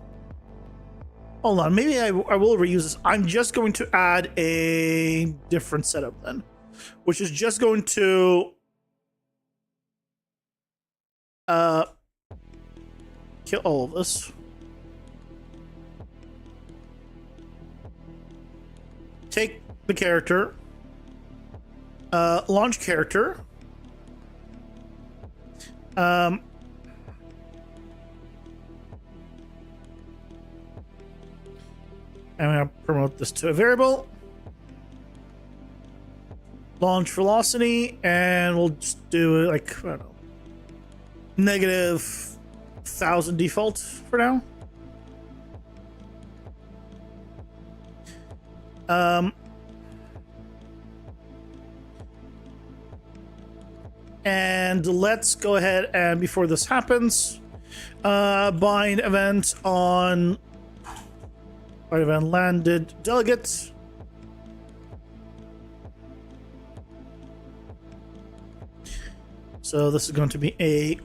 Speaker 1: Hold on, maybe I will reuse this. I'm just going to add a different setup then, which is just going to kill all of this. Take the character, launch character, and I'm going to promote this to a variable. Launch velocity, and we'll just do like, I don't know, negative 1,000 default for now. And let's go ahead and before this happens, bind event on bind event landed delegate. So this is going to be a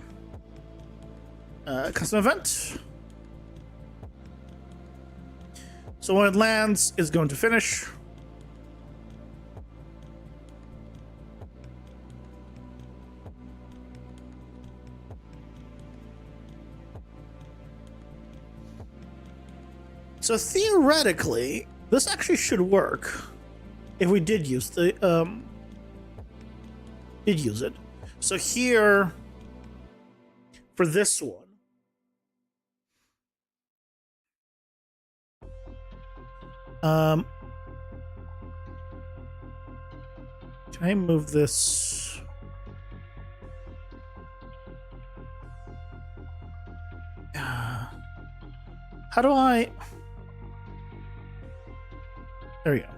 Speaker 1: custom event. So when it lands, it's going to finish. So theoretically, this actually should work if we did use the it. So here for this one, can I move this? How do I... There we go.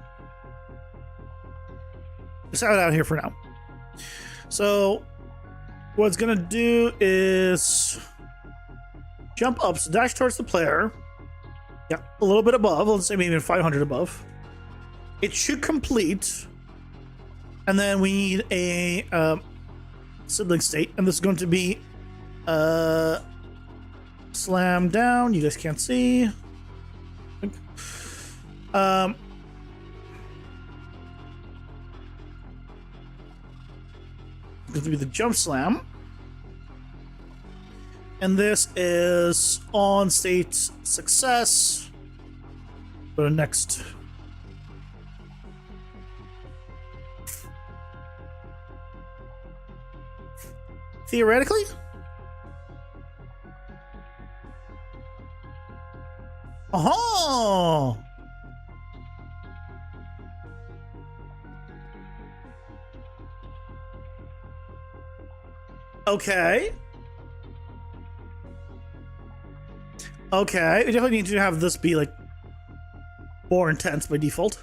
Speaker 1: Just have it out here for now. So what it's gonna do is jump up, so dash towards the player. Yeah, a little bit above. Let's say maybe 500 above. It should complete, and then we need a sibling state, and this is going to be slam down. You guys can't see. Going to be the jump slam, and this is on state success. Go to next. Theoretically, oh, okay. Okay, we definitely need to have this be like more intense by default.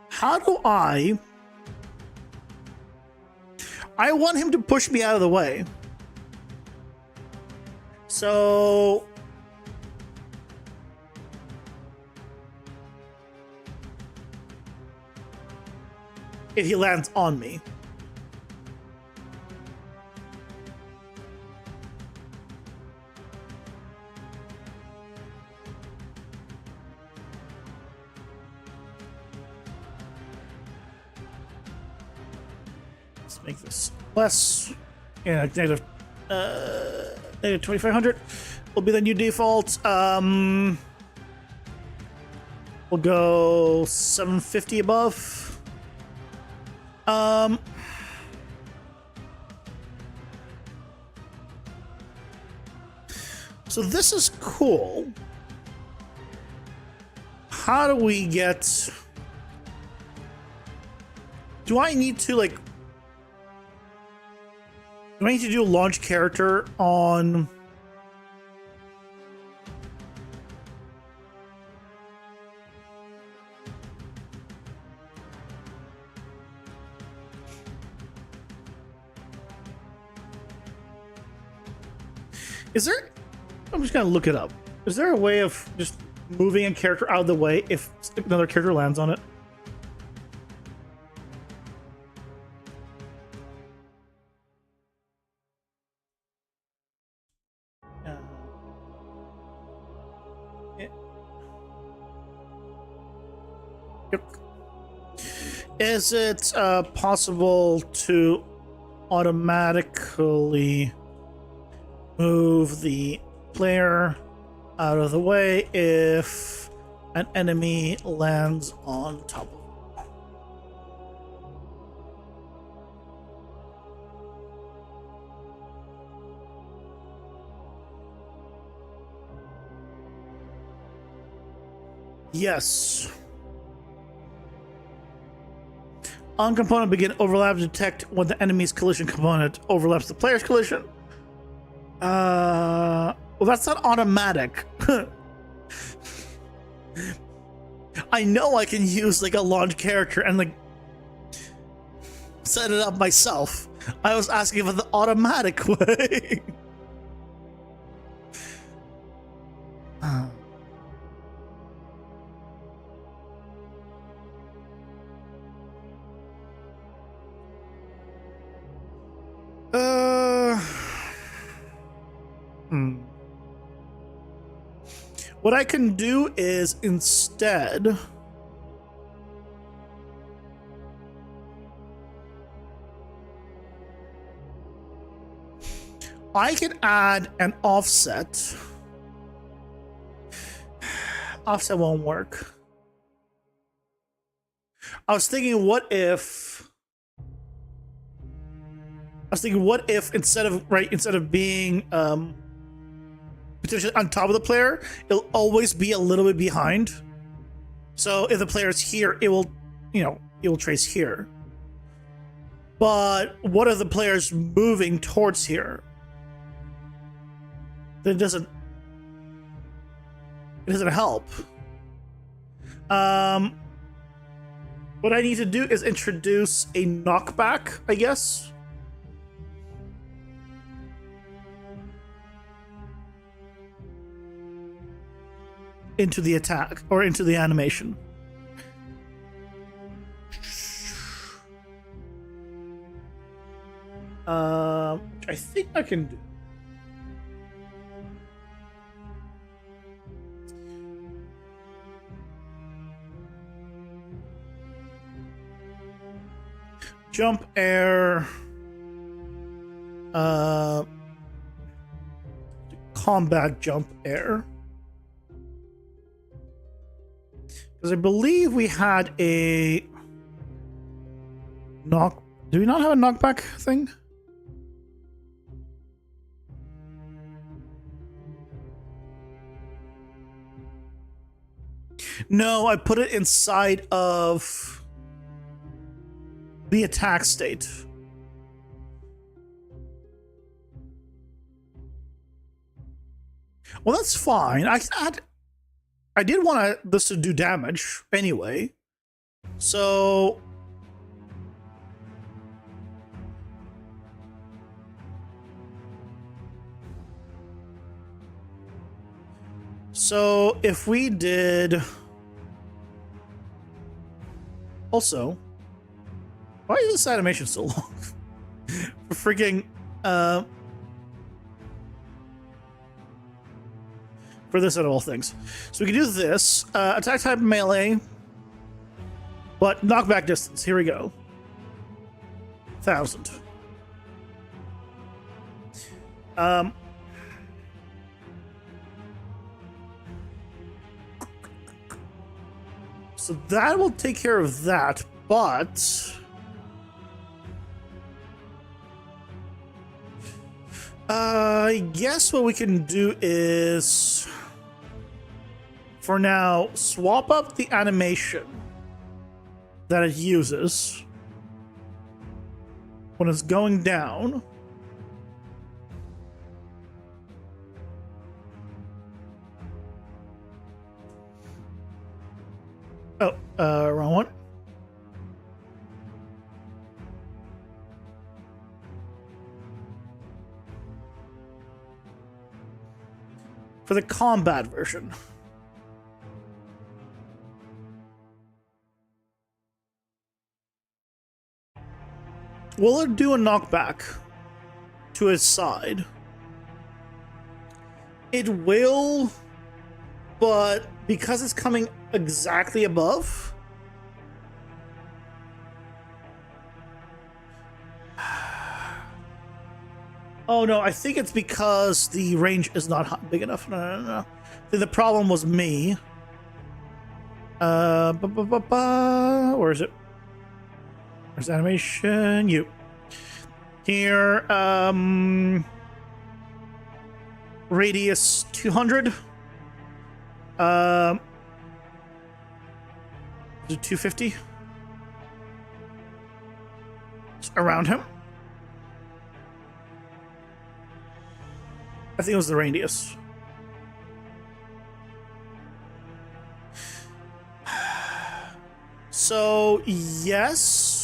Speaker 1: How do I want him to push me out of the way. So if he lands on me. Let's make this less. Yeah, negative 2500 will be the new default. We'll go 750 above. So this is cool. How do we get... Do I need to, like... Do I need to do a launch character on... Is there... I'm just gonna look it up. Is there a way of just moving a character out of the way if another character lands on it? Yep. Is it possible to automatically move the player out of the way if an enemy lands on top of it? Yes. On component begin overlap to detect when the enemy's collision component overlaps the player's collision. Well, that's not automatic. I know I can use like a launch character and like set it up myself. I was asking for the automatic way. What I can do is instead I can add an offset. Offset won't work. I was thinking what if instead of being potentially on top of the player, it'll always be a little bit behind. So if the player is here, it will it will trace here. But what are the players moving towards here? It doesn't help. What I need to do is introduce a knockback, I guess. Into the attack, or into the animation. I think I can do. Jump air. Combat jump air. Because I believe we had a knock. Do we not have a knockback thing? No, I put it inside of the attack state. Well, that's fine. I did want this to do damage anyway. So if we did also, why is this animation so long? Freaking for this out of all things. So we can do this. Attack type melee. But knockback distance. Here we go. 1,000. So that will take care of that, but I guess what we can do is, for now, swap up the animation that it uses when it's going down. Oh, wrong one. For the combat version. Will it do a knockback to his side? It will, but because it's coming exactly above, oh no, I think it's because the range is not big enough. No. The problem was me. Where is it? There's animation. You. Here, radius 200. 250. It's around him. I think it was the radius. So, yes.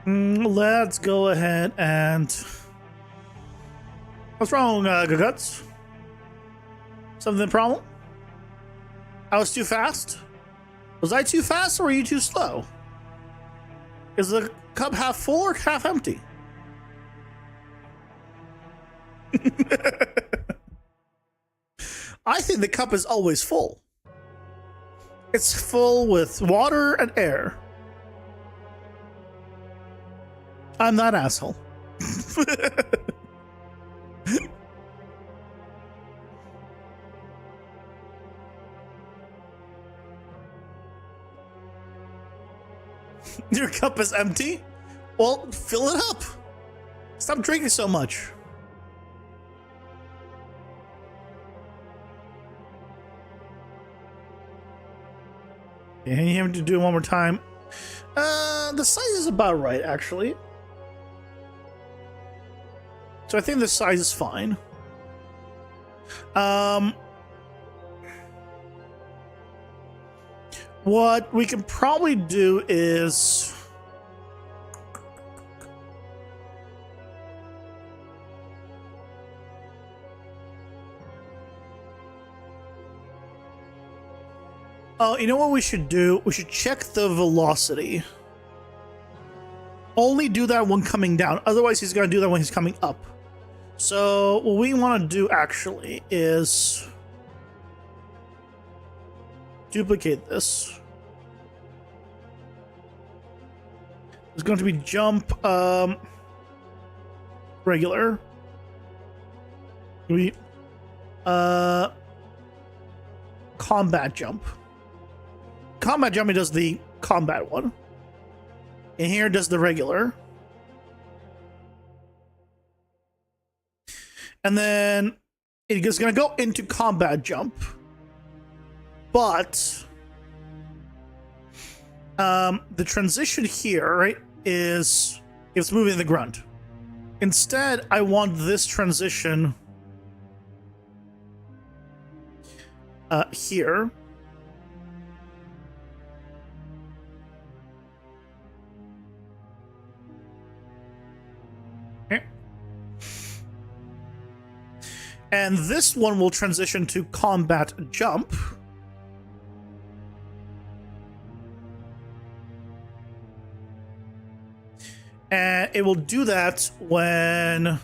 Speaker 1: Let's go ahead and... What's wrong, Guts? Something problem? I was too fast? Was I too fast or were you too slow? Is the cup half full or half empty? I think the cup is always full. It's full with water and air. I'm that asshole. Your cup is empty? Well, fill it up. Stop drinking so much. And you have to do it one more time. The size is about right, actually. So I think the size is fine. What we can probably do is... Oh, you know what we should do? We should check the velocity. Only do that when coming down. Otherwise, he's going to do that when he's coming up. So what we want to do actually is duplicate this. It's going to be jump regular. We combat jump. Combat jumping does the combat one. And here does the regular. And then it is going to go into combat jump. But the transition here, right, is it's moving the grunt. Instead, I want this transition here. And this one will transition to combat jump. And it will do that when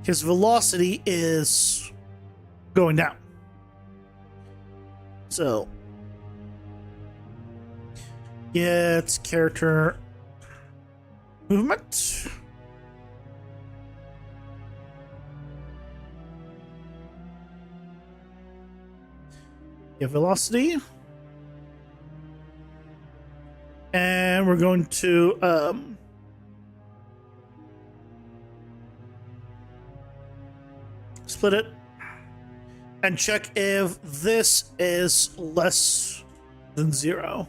Speaker 1: his velocity is going down. So, get character movement. Get velocity. And we're going to split it and check if this is less than 0.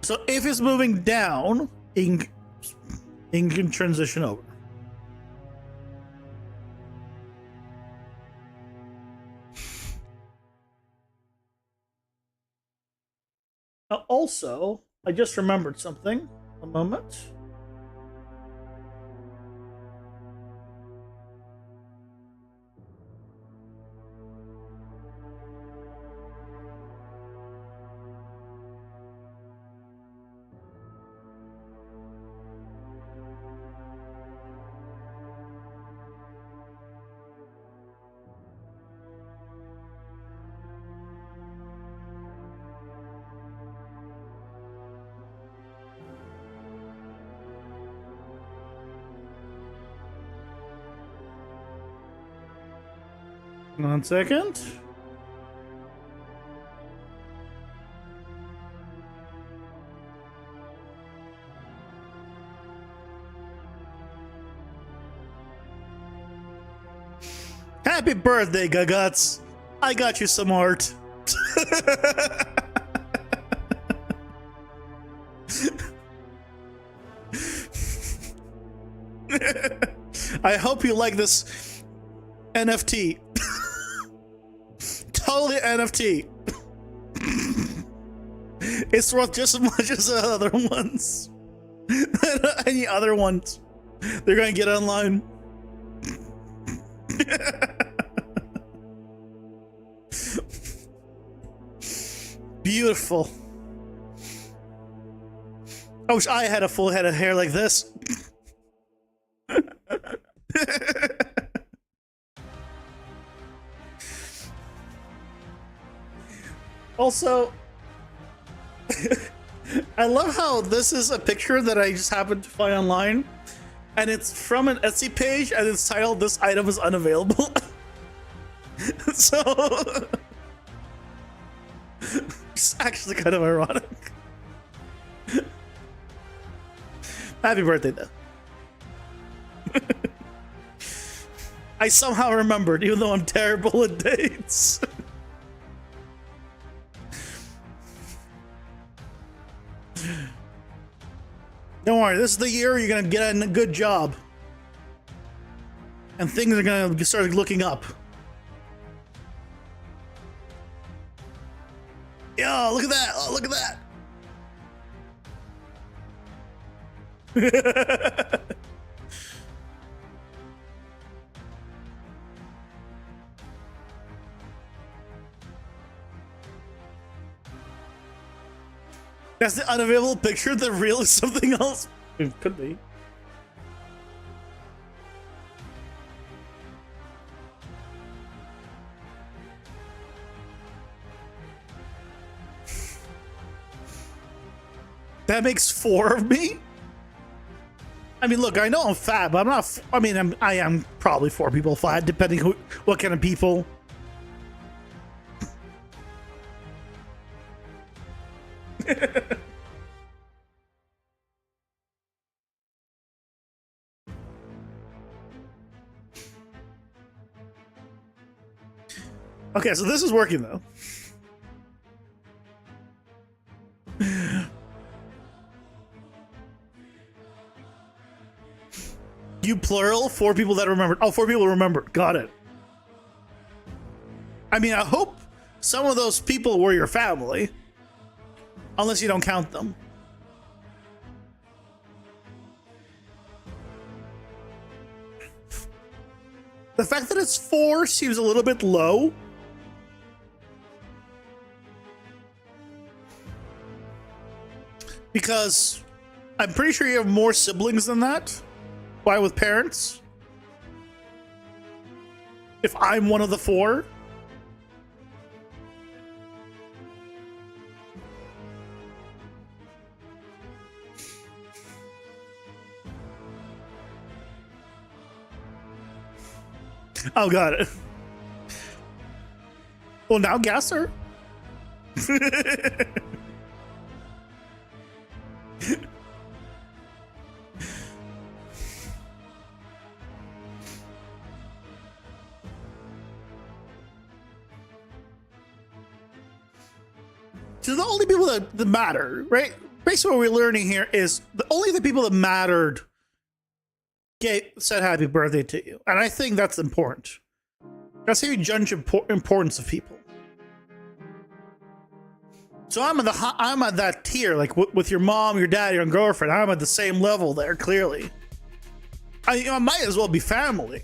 Speaker 1: So if it's moving down, it can transition over. Also, I just remembered something. A moment. One second. Happy birthday, Gaguts. I got you some art. I hope you like this NFT. Totally NFT. It's worth just as much as the other ones. Any other ones they're gonna get online. Beautiful. I wish I had a full head of hair like this. Also, I love how this is a picture that I just happened to find online, and it's from an Etsy page, and it's titled "This item is unavailable." So, It's actually kind of ironic. Happy birthday, though. I somehow remembered, even though I'm terrible at dates. Don't worry, this is the year you're gonna get a good job. And things are gonna start looking up. Yo, look at that! Oh, look at that! That's the unavailable picture. The real is something else. It could be. That makes 4 of me? I mean, look, I know I'm fat, but I'm not. I am probably 4 people fat, depending what kind of people. Okay, so this is working though. You plural, 4 people that remembered. Oh, 4 people remembered. Got it. I mean, I hope some of those people were your family. Unless you don't count them. The fact that it's 4 seems a little bit low. Because I'm pretty sure you have more siblings than that. Why, with parents? If I'm one of the 4. Oh, got it. Well, now Gasser. So the only people that matter, right? Basically, what we're learning here is only the people that mattered said happy birthday to you. And I think that's important. That's how you judge importance of people. So I'm at that tier, like with your mom, your dad, your girlfriend. I'm at the same level there, clearly. I might as well be family.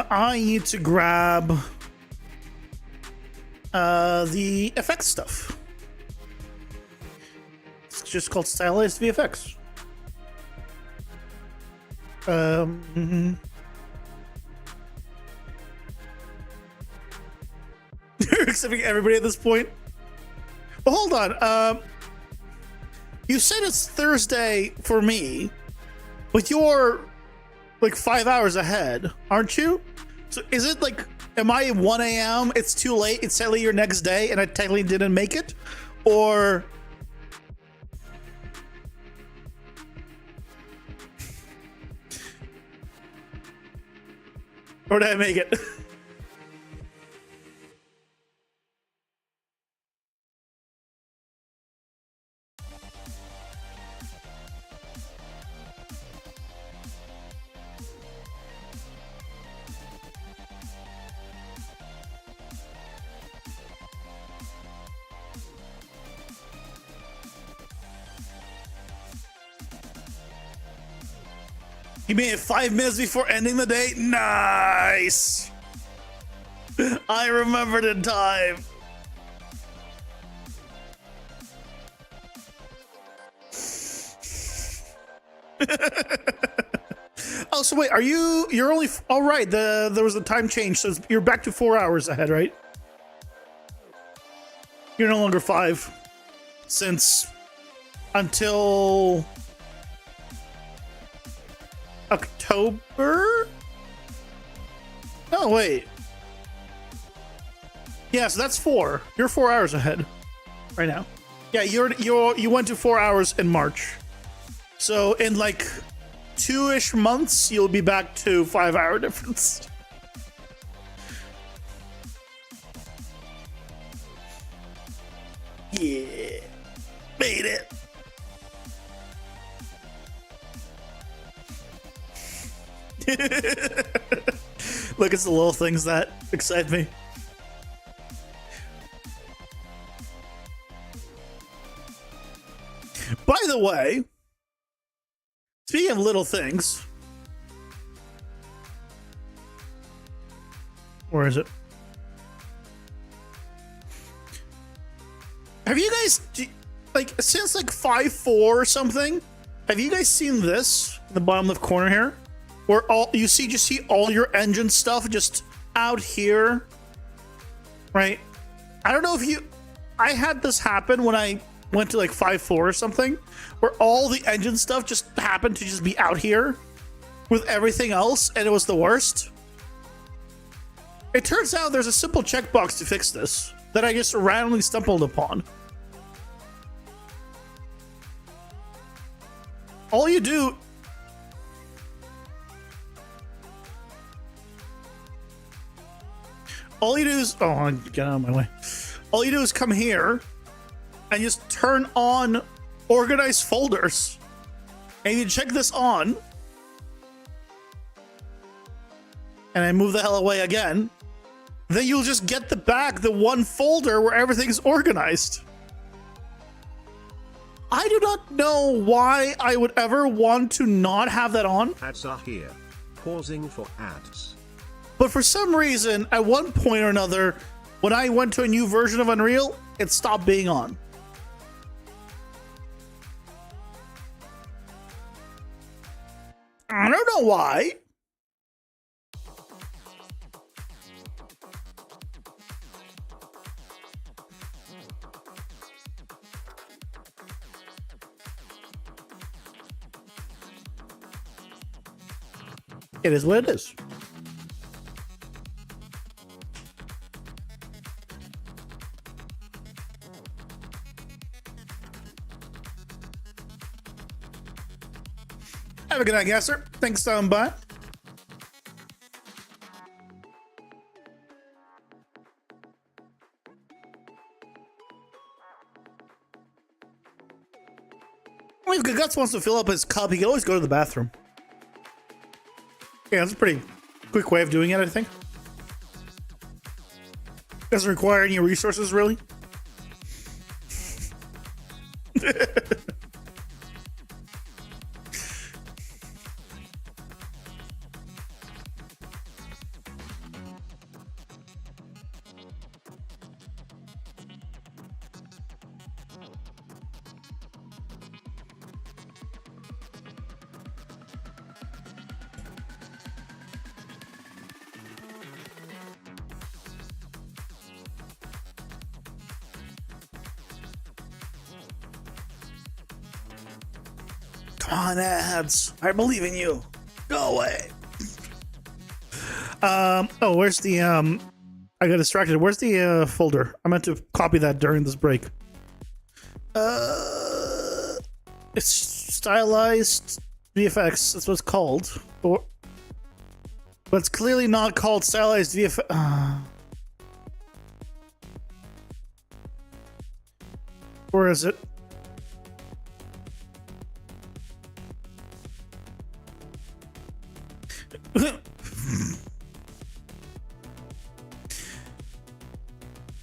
Speaker 1: I need to grab the effects stuff. It's just called stylized VFX. You're accepting everybody at this point. But hold on. You said it's Thursday for me, but you're like 5 hours ahead, aren't you? So is it like, am I 1 a.m.? It's too late. It's technically your next day, and I technically didn't make it, or did I make it? He made it 5 minutes before ending the day. Nice. I remembered in time. Oh, so wait, you're only, all right, there was a time change, so you're back to 4 hours ahead, right? You're no longer 5, since until October? No, wait. Yeah, so that's 4. You're 4 hours ahead right now. Yeah, you went to 4 hours in March. So in like 2-ish months, you'll be back to 5-hour difference. Yeah, made it. Look, it's the little things that excite me. By the way, speaking of little things, where is it? Have you guys, like, since like 5.4 or something, have you guys seen this in the bottom left corner here? Where all you just see all your engine stuff just out here, right? I don't know if I had this happen when I went to like 5.4 or something, where all the engine stuff just happened to just be out here with everything else, and it was the worst. It turns out there's a simple checkbox to fix this that I just randomly stumbled upon. All you do is, oh, get out of my way. All you do is come here and just turn on organize folders. And you check this on. And I move the hell away again. Then you'll just get the one folder where everything's organized. I do not know why I would ever want to not have that on.
Speaker 2: Ads are here. Pausing for ads.
Speaker 1: But for some reason, at one point or another, when I went to a new version of Unreal, it stopped being on. I don't know why. It is what it is. Have a good night, Gasser. Thanks for stopping by. Well, if Guts wants to fill up his cup, he can always go to the bathroom. Yeah, that's a pretty quick way of doing it, I think. Doesn't require any resources, really. Come on, ads. I believe in you. Go away. Oh, where's the, I got distracted. Where's the, folder? I meant to copy that during this break. It's stylized VFX. That's what it's called. But it's clearly not called stylized VFX. Where is it?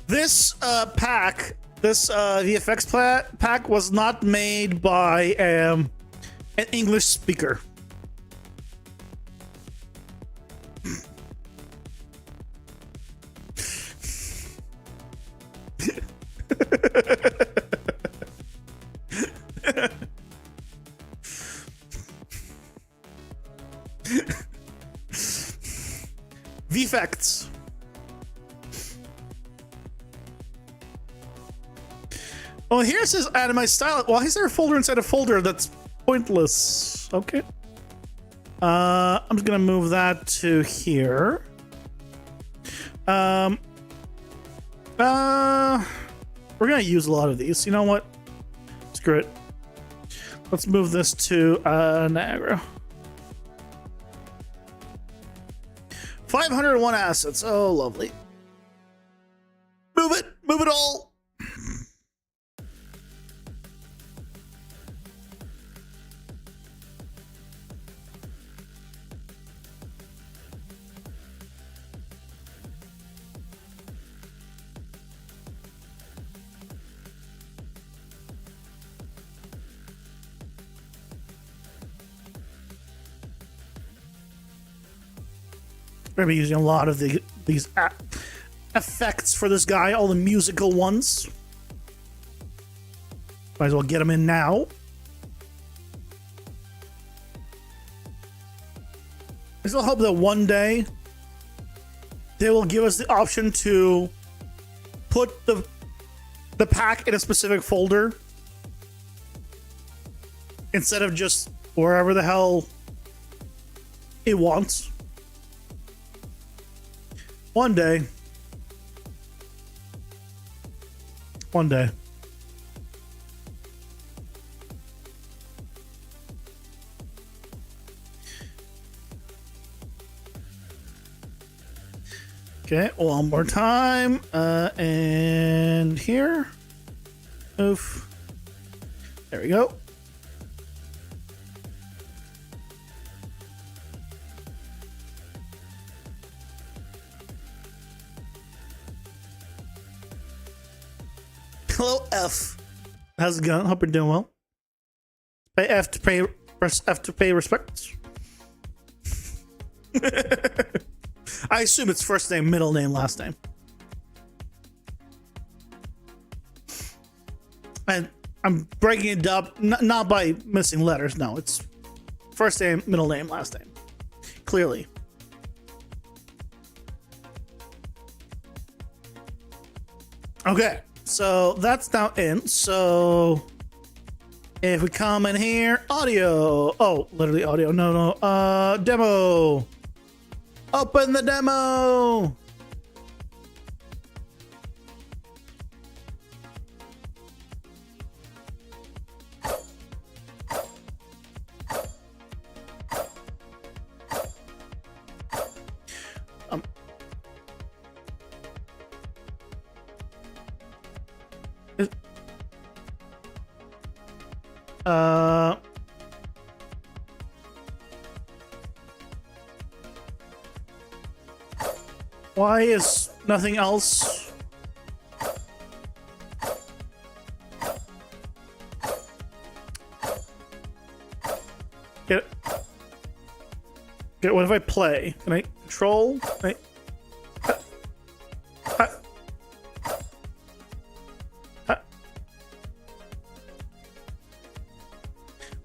Speaker 1: This pack, this VFX pack was not made by an English speaker. Oh, here it says add my style. Why is there a folder inside a folder? That's pointless. Okay. I'm just gonna move that to here. We're gonna use a lot of these. You know what? Screw it. Let's move this to Niagara. 501 assets. Oh, lovely. Move it. Move it all. We're gonna be using a lot of these effects for this guy, all the musical ones. Might as well get them in now. I still hope that one day they will give us the option to put the pack in a specific folder instead of just wherever the hell it wants. One day. One day. Okay, one more time. And here. Oof. There we go. Hello, F. How's it going? Hope you're doing well. Pay F to pay. Press F to pay respects. I assume it's first name, middle name, last name. And I'm breaking it up not by missing letters. No, it's first name, middle name, last name. Clearly. Okay. So that's now in. So if we come in here, audio. Oh, literally audio. No. Demo. Open the demo. Why is nothing else? Get it. What if I play? Can I control? Can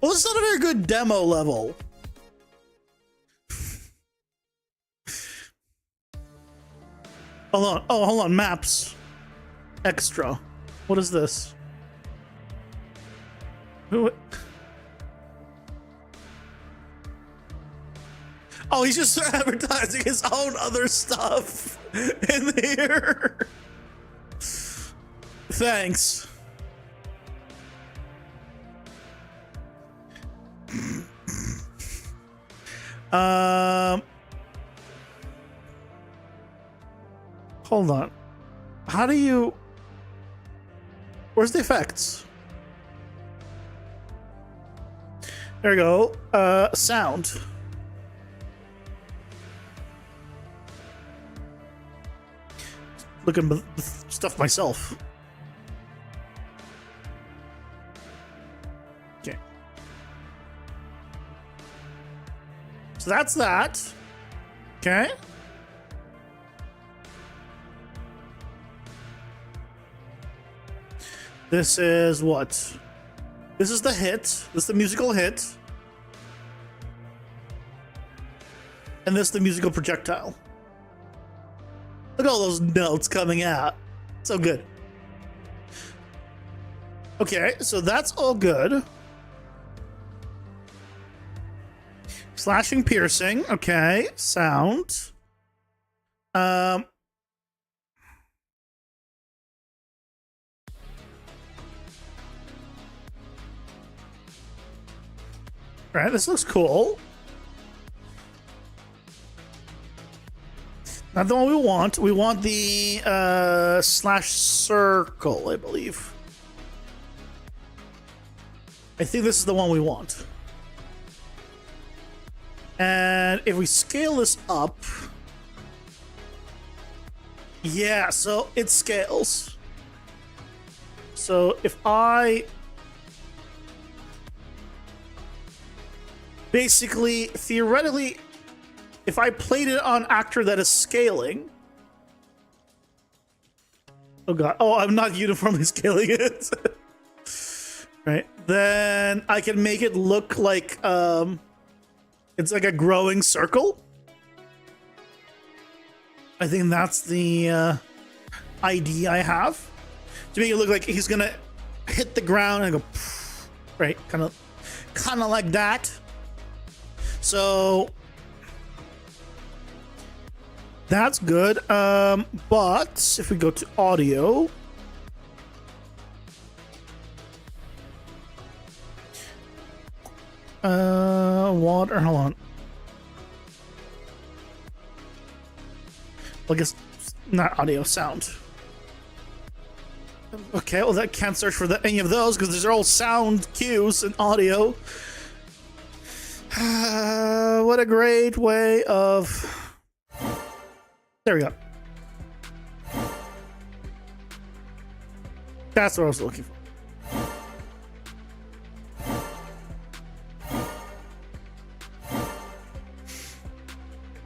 Speaker 1: Well, this is not a very good demo level. Hold on. Oh, hold on. Maps. Extra. What is this? What? Oh, he's just advertising his own other stuff in here. Thanks. Hold on. How do you... Where's the effects? There we go. Sound. Looking at the stuff myself. Okay. So that's that. Okay. This is what? This is the hit. This is the musical hit. And this is the musical projectile. Look at all those notes coming out. So good. Okay, so that's all good. Slashing, piercing. Okay, sound. Right, this looks cool. Not the one we want. We want the slash circle, I believe. I think this is the one we want. And if we scale this up, yeah, so it scales. So if I basically, theoretically, if I played it on actor that is scaling, oh god, oh, I'm not uniformly scaling it. Right, then I can make it look like it's like a growing circle. I think that's the idea I have, to make it look like he's gonna hit the ground and go, right, kind of like that. So that's good. But if we go to audio, water, hold on. Well, I guess not audio, sound. Okay, well that can't search for any of those because these are all sound cues and audio. What a great way of... There we go. That's what I was looking for.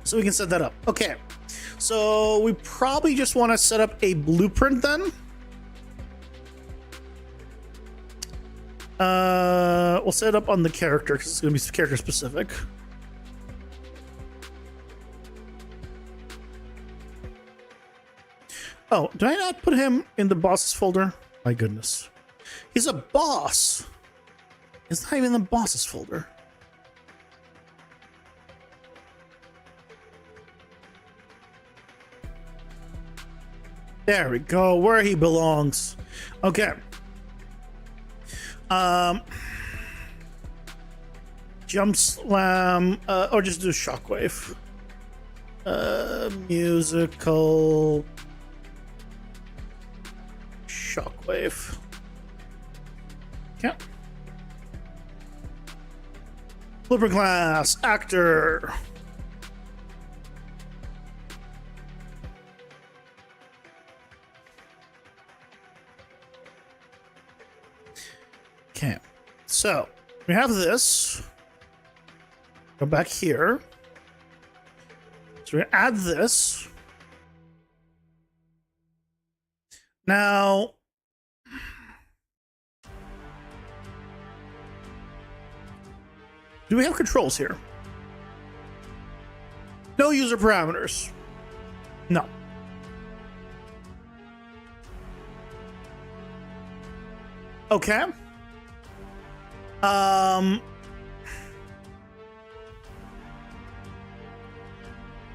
Speaker 1: So we can set that up. Okay. So we probably just want to set up a blueprint then. We'll set it up on the character because it's going to be character specific. Oh, did I not put him in the bosses folder? My goodness. He's a boss. He's not even in the bosses folder. There we go, where he belongs. Okay. Jump slam, or just do shockwave. Musical shockwave. Okay. Flipper class, actor. Okay, so we have this. Go back here. So we add this. Now, do we have controls here? No user parameters. No. Okay.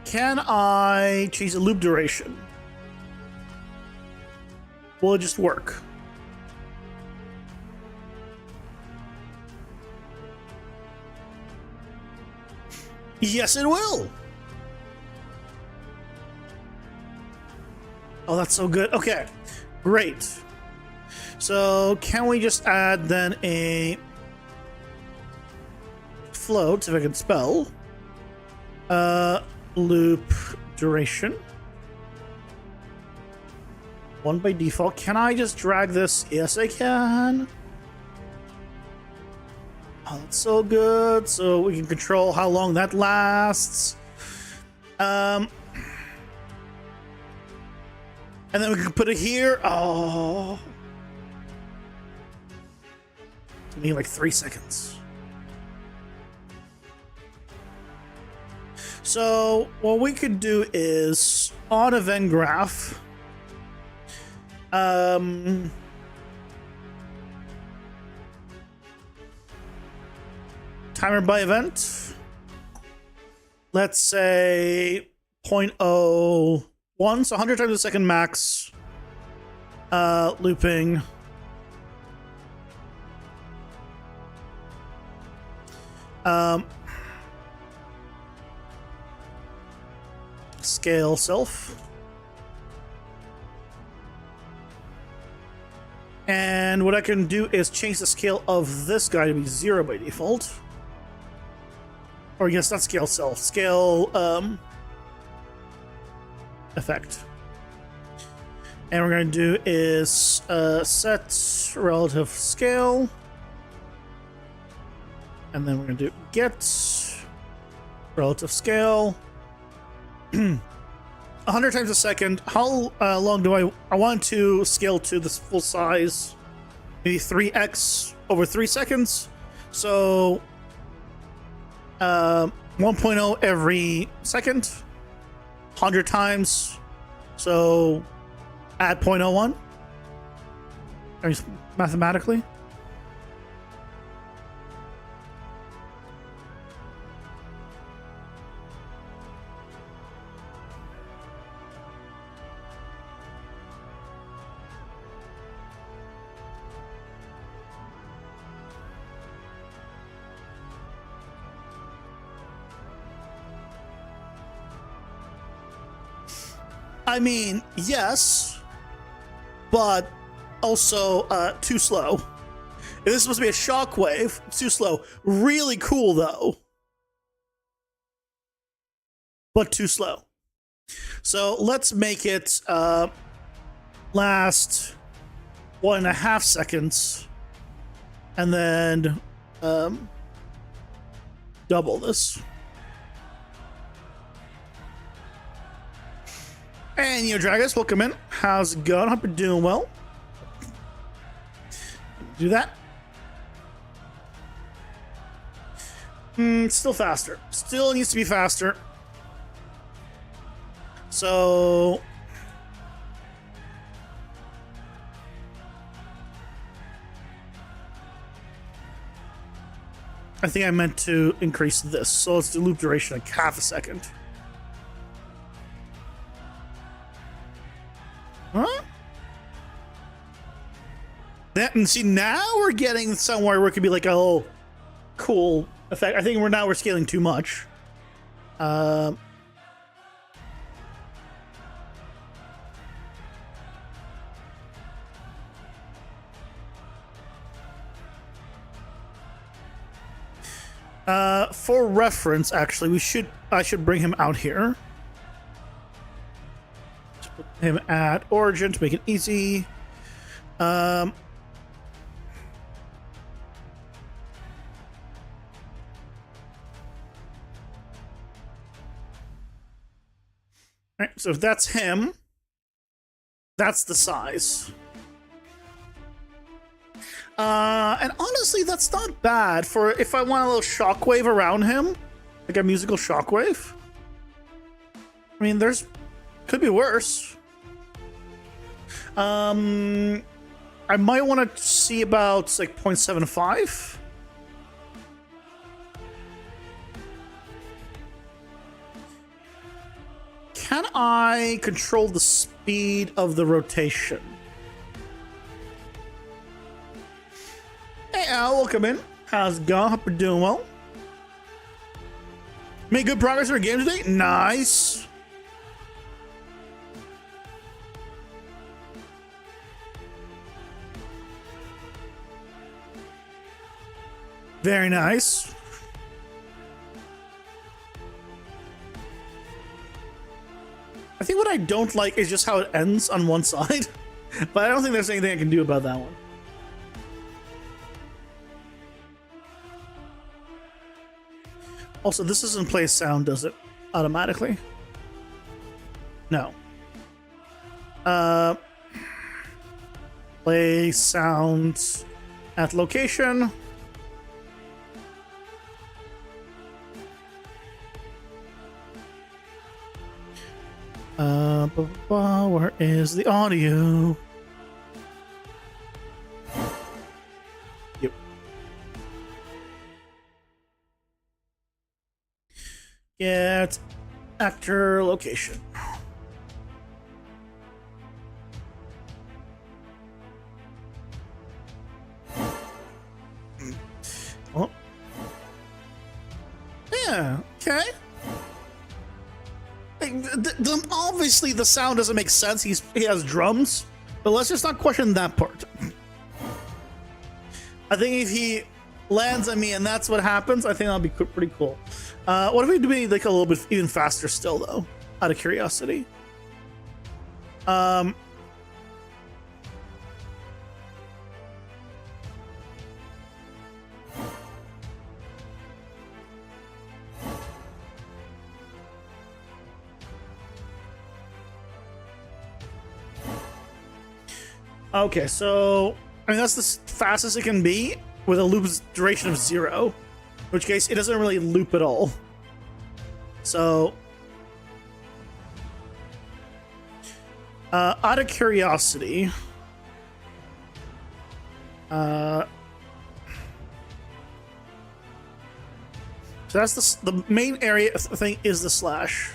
Speaker 1: Can I change the loop duration? Will it just work? Yes, it will. Oh, that's so good. Okay, great. So can we just add then a float, if I can spell, loop duration 1 by default. Can I just drag this? Yes, I can. Oh, that's so good. So we can control how long that lasts. And then we can put it here. Oh, to me like 3 seconds. So what we could do is on event graph, timer by event. Let's say 0.01, so 100 times a second max. Looping. Scale self. And what I can do is change the scale of this guy to be 0 by default. Or yes, not scale self, scale effect. And what we're going to do is set relative scale. And then we're going to do get relative scale. 100 times a second. How long do I want to scale to this full size? Maybe 3x over 3 seconds. So 1.0 every second. 100 times. So add 0.01. I mean, mathematically. I mean, yes, but also too slow. If this is supposed to be a shockwave, it's too slow. Really cool, though. But too slow. So let's make it last 1.5 seconds. And then double this. And Dragos, welcome in. How's it going? Hope you're doing well. Do that. Still faster. Still needs to be faster. So I think I meant to increase this. So let's do loop duration like half a second. Huh? And see, now we're getting somewhere where it could be like, oh, cool effect. I think we're scaling too much. For reference, actually, I should bring him out here. Put him at origin to make it easy. Right, so if that's him, that's the size. And honestly, that's not bad for if I want a little shockwave around him, like a musical shockwave. I mean, could be worse. I might want to see about like 0.75. Can I control the speed of the rotation? Hey Al, welcome in. How's it going? Hope you're doing well. Made good progress in our game today? Nice. Very nice. I think what I don't like is just how it ends on one side. But I don't think there's anything I can do about that one. Also, this doesn't play sound, does it? Automatically? No. Play sound at location. Where is the audio? Yep. Get actor location. Oh. Yeah, okay. Obviously, the sound doesn't make sense. He has drums, but let's just not question that part. I think if he lands on me and that's what happens, I think that'll be pretty cool. What if we do like a little bit even faster still, though? Out of curiosity. Okay, so I mean that's the fastest it can be with a loop's duration of 0, in which case it doesn't really loop at all. So, out of curiosity, so that's the main area thing is the slash.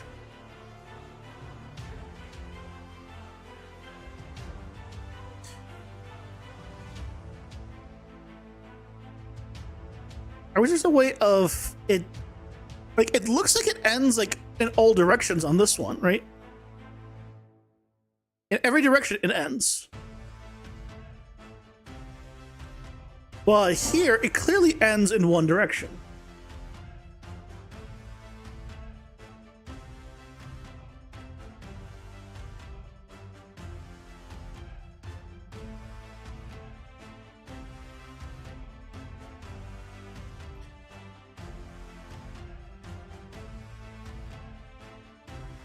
Speaker 1: Or was just a way of it, like it looks like it ends like in all directions on this one, right? In every direction it ends. But here it clearly ends in one direction.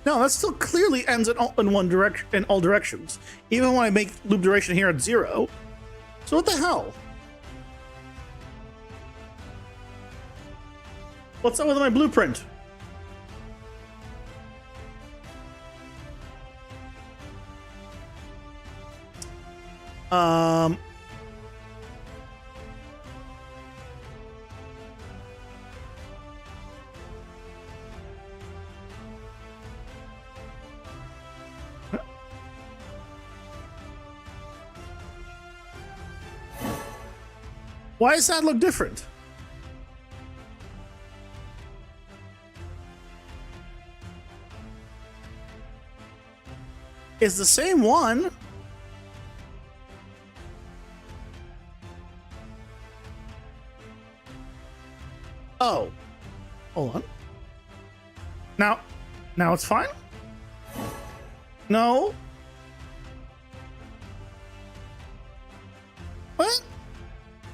Speaker 1: No, that still clearly ends in one direction, in all directions. Even when I make loop duration here at 0. So what the hell? What's up with my blueprint? Why does that look different? It's the same one. Oh. Hold on. Now it's fine? No. What?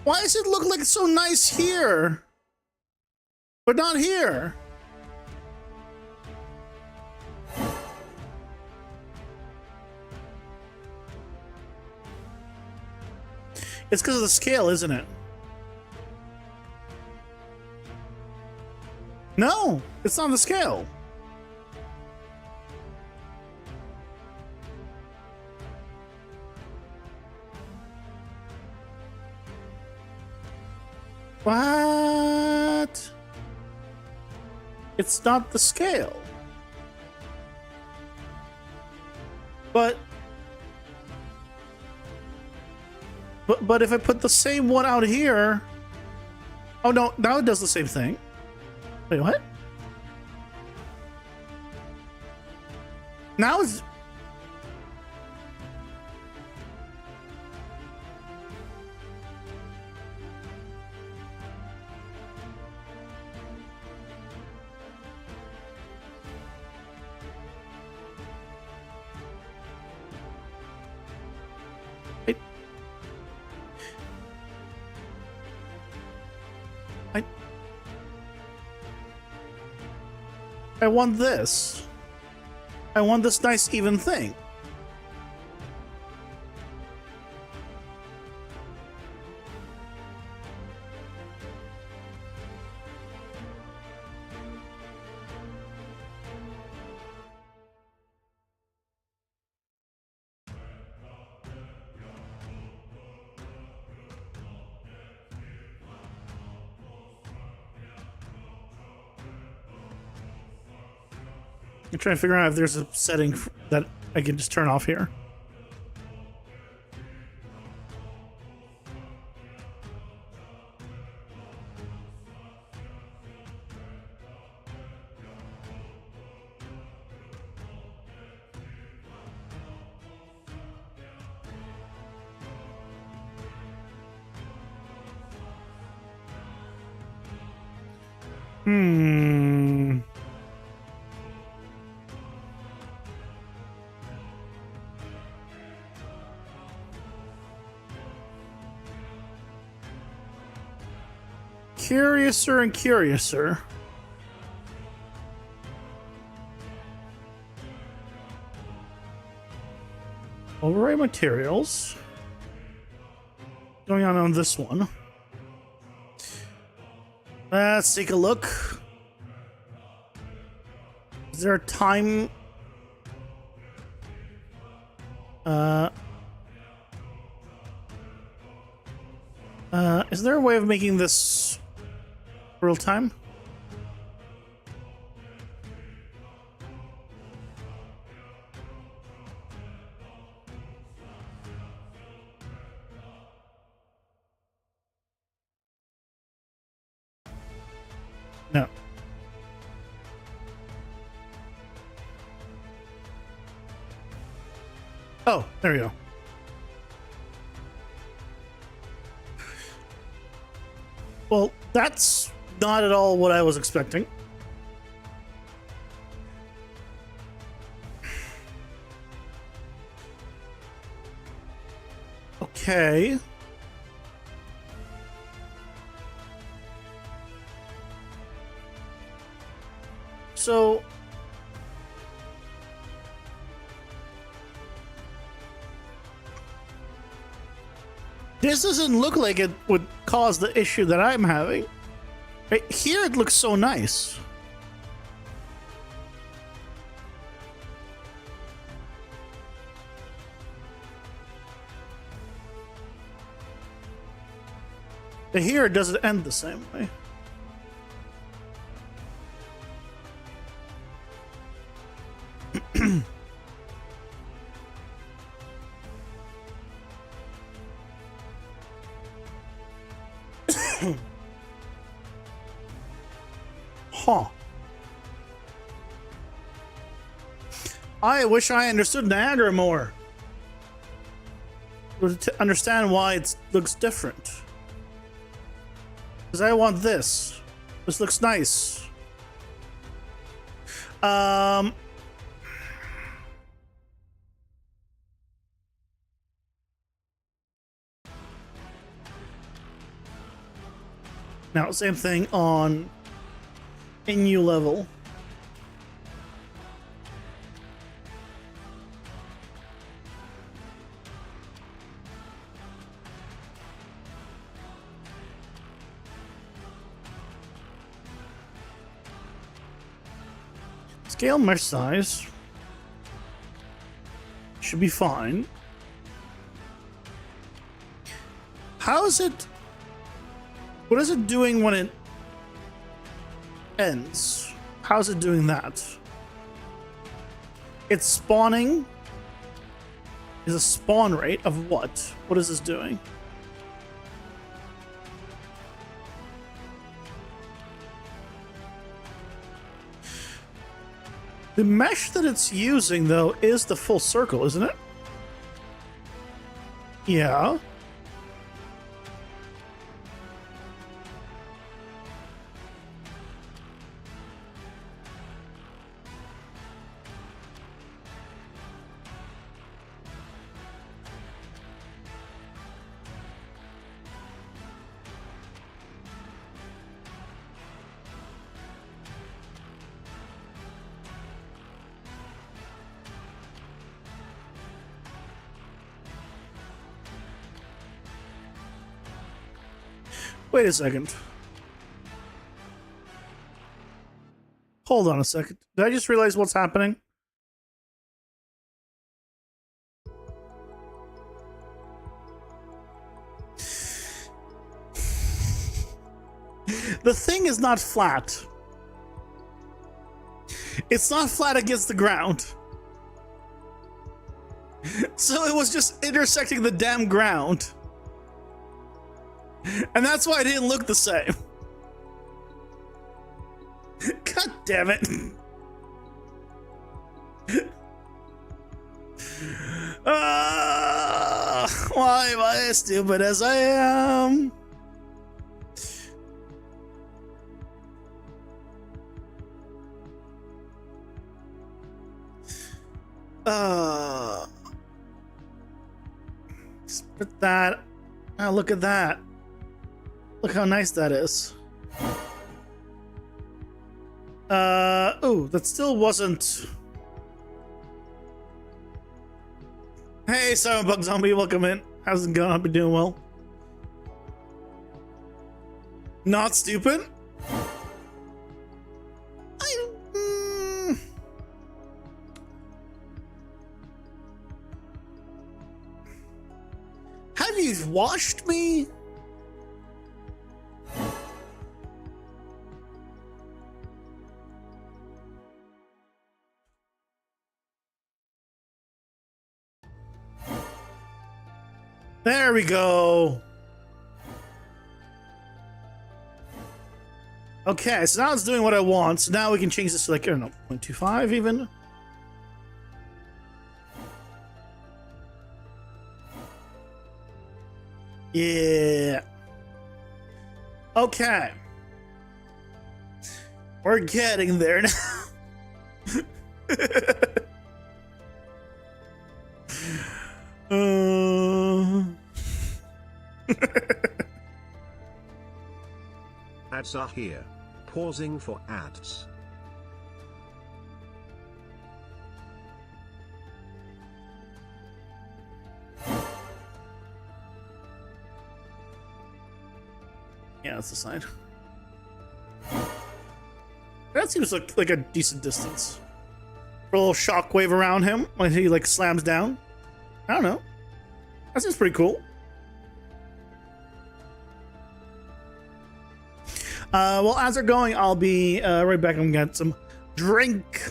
Speaker 1: Why does it look like it's so nice here, but not here? It's because of the scale, isn't it? No, it's not the scale. What? It's not the scale. But if I put the same one out here... Oh no, now it does the same thing. Wait, what? Now it's... I want this. I want this nice even thing. I'm trying to figure out if there's a setting that I can just turn off here. Curiouser and curiouser. Overwrite materials. Going on this one. Let's take a look. Is there a time? Is there a way of making this real time? No. Oh, there we go. Well, that's not at all what I was expecting. Okay. So this doesn't look like it would cause the issue that I'm having. Right here, it looks so nice. But here, it doesn't end the same way. Huh. I wish I understood Niagara more. To understand why it looks different. Because I want this. This looks nice. Now, same thing on a new level. Scale mesh size should be fine. How is it? What is it doing when it ends? How's it doing that? It's spawning. Is a spawn rate of what? What is this doing? The mesh that it's using, though, is the full circle, isn't it? Yeah. Wait a second. Hold on a second. Did I just realize what's happening? The thing is not flat. It's not flat against the ground. So it was just intersecting the damn ground. And that's why it didn't look the same. God damn it. Why am I as stupid as I am? Split that. Oh, look at that. Look how nice that is. Oh, that still wasn't. Hey, Silent Bug Zombie, welcome in. How's it going? Hope you're doing well. Not stupid? Have you washed me? There we go. Okay, so now it's doing what I want. So now we can change this to like, I don't know, 0.25 even. Yeah. Okay. We're getting there now.
Speaker 2: Ads are here. Pausing for ads.
Speaker 1: Yeah, that's the sign. That seems like a decent distance. For a little shockwave around him when he like slams down. I don't know. That seems pretty cool. Well, as they're going, I'll be right back and get some drink.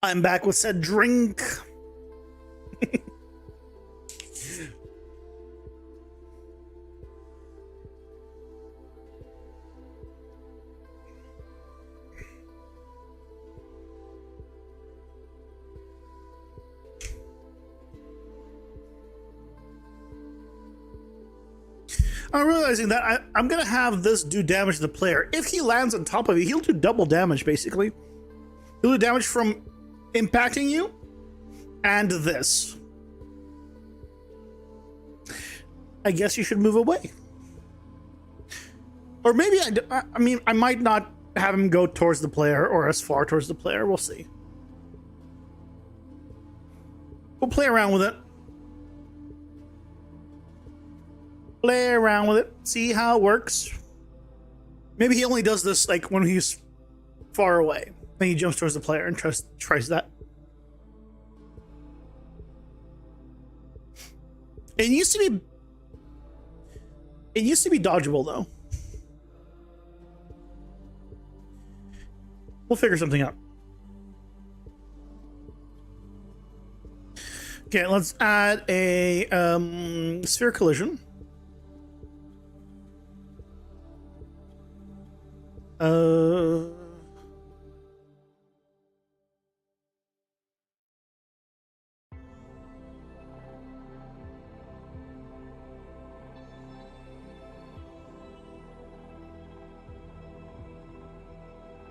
Speaker 1: I'm back with said drink. I'm realizing that I'm gonna have this do damage to the player. If he lands on top of you, he'll do double damage, basically. He'll do damage from impacting you and this. I guess you should move away. Or maybe, I mean, I might not have him go towards the player or as far towards the player. We'll see. We'll play around with it. Play around with it. See how it works. Maybe he only does this like when he's far away. Then he jumps towards the player and tries that. It used to be dodgeable though. We'll figure something out. Okay, let's add a sphere collision.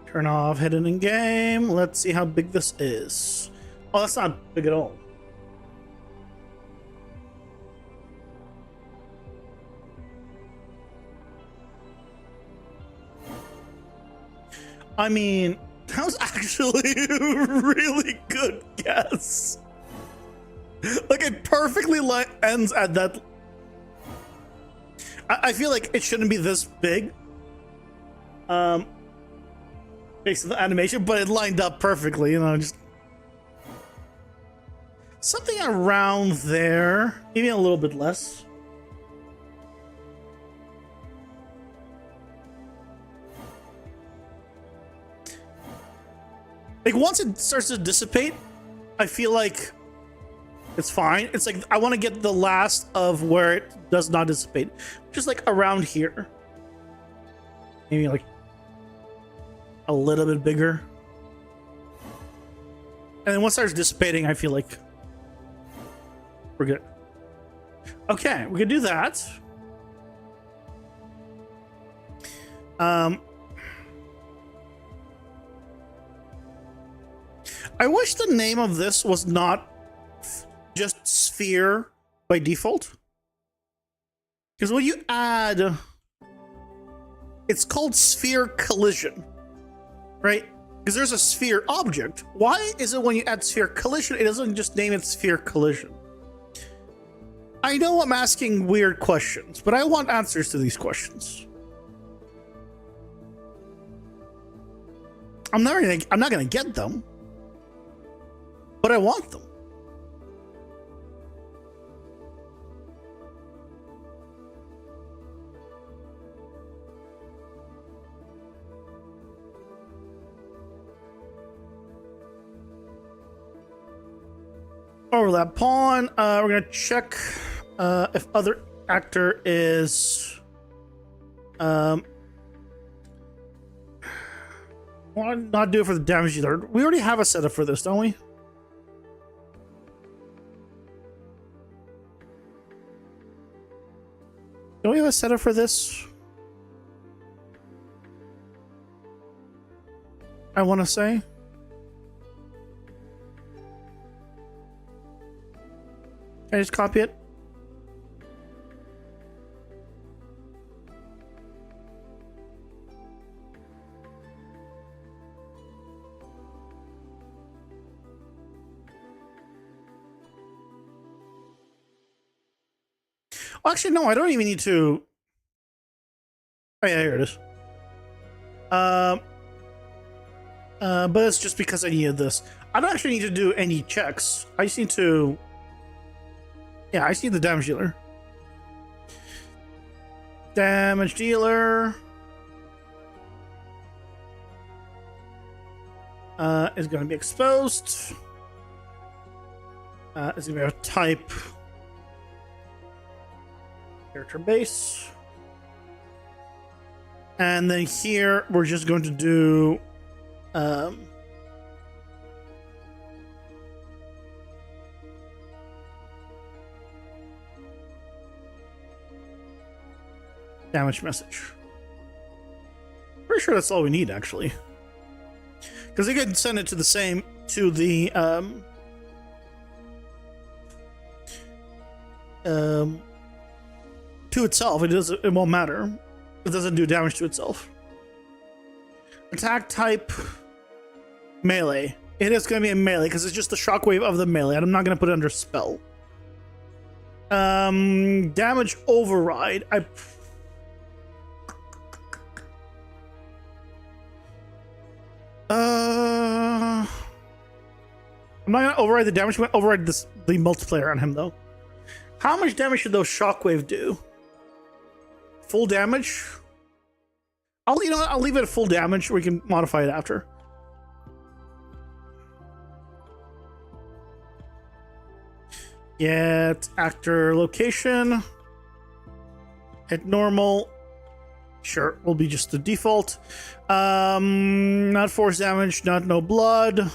Speaker 1: Turn off hidden in game. Let's see how big this is. Oh, that's not big at all. I mean, that was actually a really good guess. Like, it perfectly ends at that. I feel like it shouldn't be this big. Based on the animation, but it lined up perfectly, you know, just something around there, maybe a little bit less. Like once it starts to dissipate, I feel like it's fine. It's like I want to get the last of where it does not dissipate, just like around here. Maybe like a little bit bigger. And then once it starts dissipating, I feel like we're good. Okay, we can do that. I wish the name of this was not just sphere by default. Because when you add, it's called sphere collision, right? Because there's a sphere object. Why is it when you add sphere collision, it doesn't just name it sphere collision? I know I'm asking weird questions, but I want answers to these questions. I'm not gonna get them, but I want them. Overlap pawn. We're gonna check if other actor is why not do it for the damage dealer? We already have a setup for this, don't we? Don't we have a setup for this? I want to say. Can I just copy it? Well, actually, no, I don't even need to. Oh, yeah, here it is. But it's just because I needed this. I don't actually need to do any checks. I just need to. Yeah, I see the damage dealer. Damage dealer is going to be exposed. It's going to be a type character base. And then here we're just going to do damage message. Pretty sure that's all we need, actually, because they could send it to the same to the to itself. It won't matter. It doesn't do damage to itself. Attack type melee. It is going to be a melee because it's just the shockwave of the melee, and I'm not going to put it under spell. Damage override. I'm not gonna override the damage. I'm gonna override the multiplayer on him though. How much damage should those shockwave do? Full damage? I'll leave it at full damage. We can modify it after. Get actor location. Hit normal. Sure, will be just the default. Not force damage, not no blood.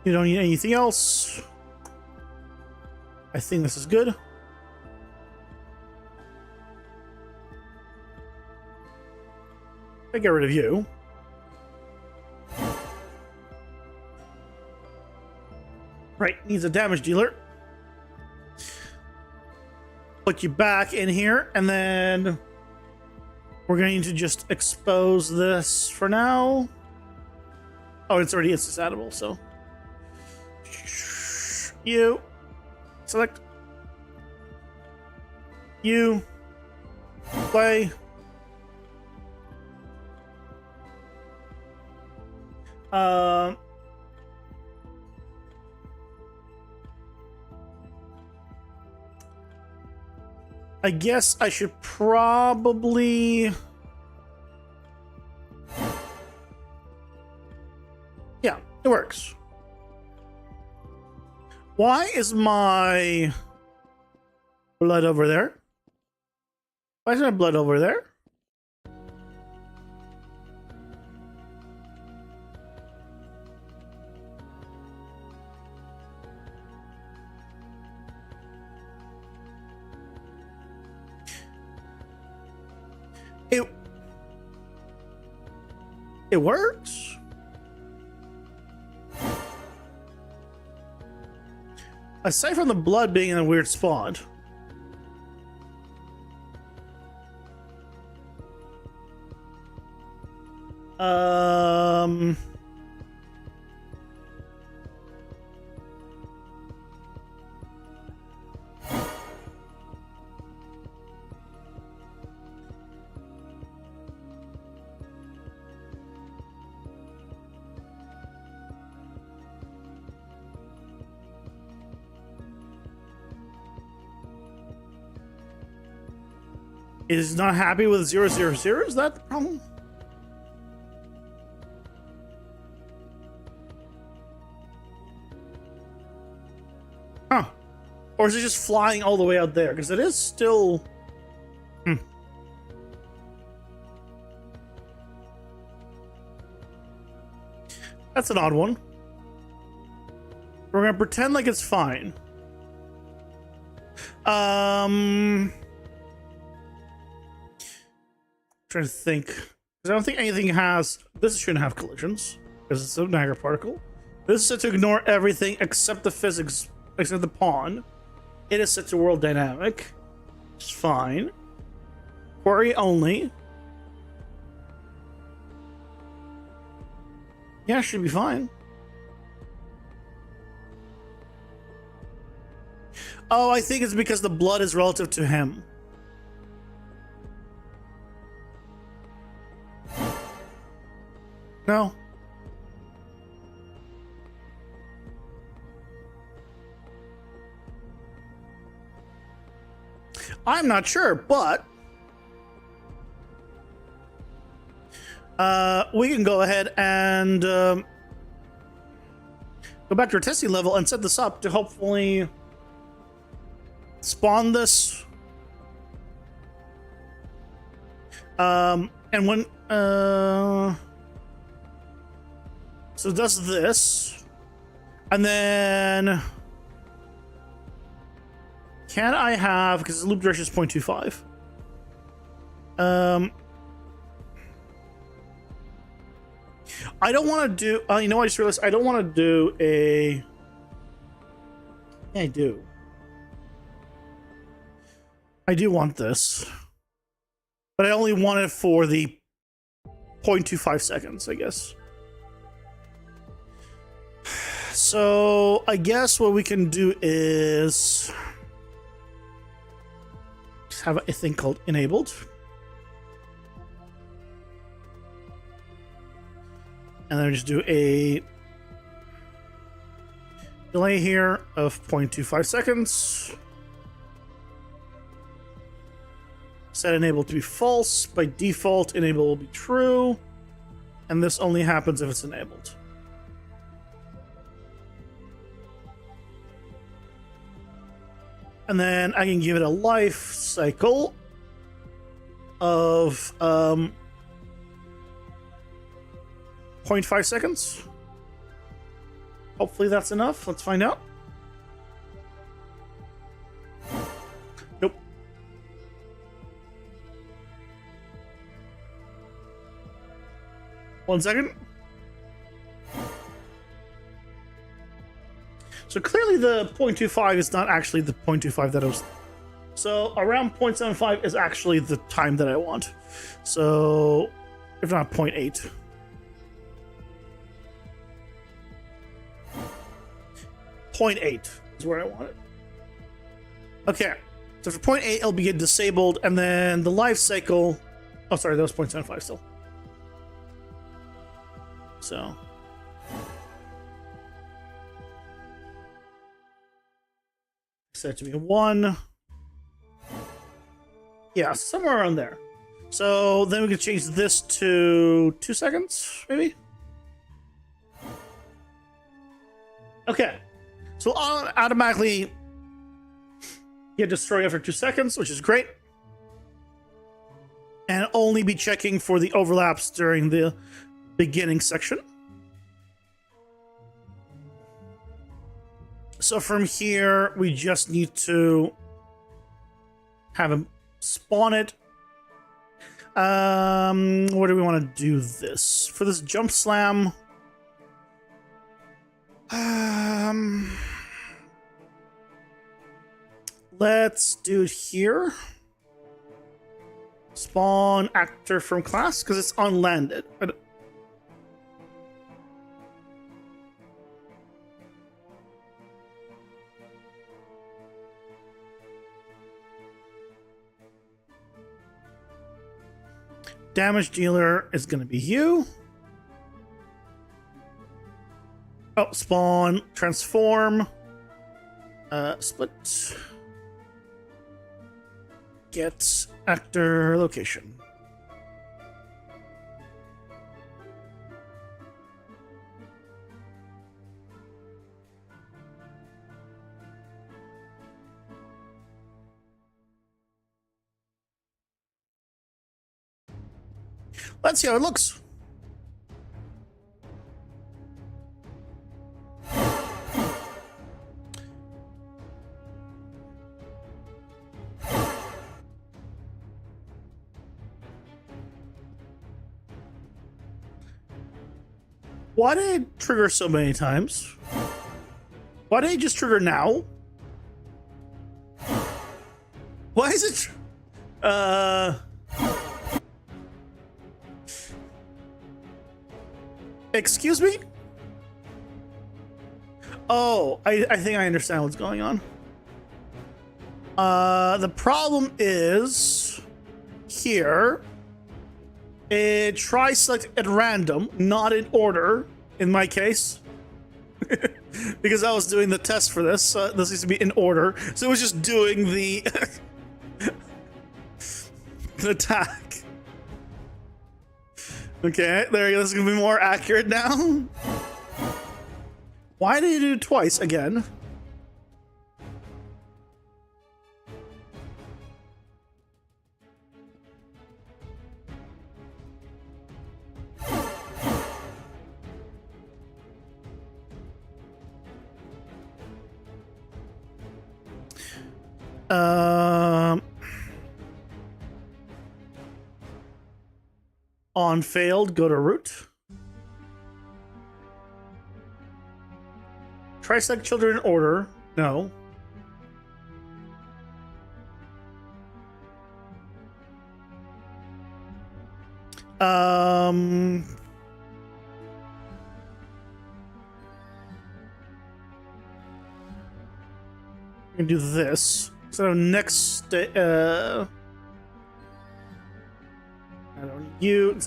Speaker 1: You don't need anything else. I think this is good. I get rid of you. Right, needs a damage dealer. Put you back in here, and then we're going to just expose this for now. Oh, it's already insta-statable, so. You select. You play. I guess I should probably... Yeah, it works. Why is my blood over there? Why is my blood over there? It works. Aside from the blood being in a weird spot. Is not happy with 000? Is that the problem? Huh. Or is it just flying all the way out there? Because it is still... That's an odd one. We're going to pretend like it's fine. Trying to think, because I don't think anything has. This shouldn't have collisions because it's a Niagara particle. This is set to ignore everything except the physics, except the pawn. It is set to world dynamic. It's fine. Query only. Yeah, should be fine. Oh, I think it's because the blood is relative to him. No. I'm not sure, but we can go ahead and go back to our testing level and set this up to hopefully spawn this. And when so it does this, and then can I have, because the loop duration is 0.25. I don't want to do. You know, I just realized I don't want to do a. Yeah, I do. I do want this, but I only want it for the 0.25 seconds, I guess. So I guess what we can do is just have a thing called enabled. And then just do a delay here of 0.25 seconds. Set enable to be false. By default, enable will be true. And this only happens if it's enabled. And then I can give it a life cycle of 0.5 seconds. Hopefully that's enough. Let's find out. Nope. One second. So clearly the 0.25 is not actually the 0.25 that I was... So around 0.75 is actually the time that I want. So if not 0.8. 0.8 is where I want it. Okay. So for point 8, it'll be disabled, and then the life cycle. Oh, sorry, that was 0.75 still. So. Set it to be a 1. Yeah, somewhere around there. So then we can change this to 2 seconds, maybe? Okay. So I'll automatically get destroyed after 2 seconds, which is great. And only be checking for the overlaps during the beginning section. So from here, we just need to have him spawn it. Where do we want to do this? For this jump slam. Let's do it here. Spawn actor from class, because it's unlanded. Damage dealer is going to be you. Oh, spawn, transform, split, get actor location. Let's see how it looks. Why did it trigger so many times? Why did it just trigger now? Why is it? Excuse me? Oh, I think I understand what's going on. The problem is here. It tries select at random, not in order, in my case. Because I was doing the test for this, this needs to be in order. So it was just doing the, the attack. Okay, there you go. This is going to be more accurate now. Why did you do it twice again? On failed, go to root. Try select children in order. No. We can do this. So next, instead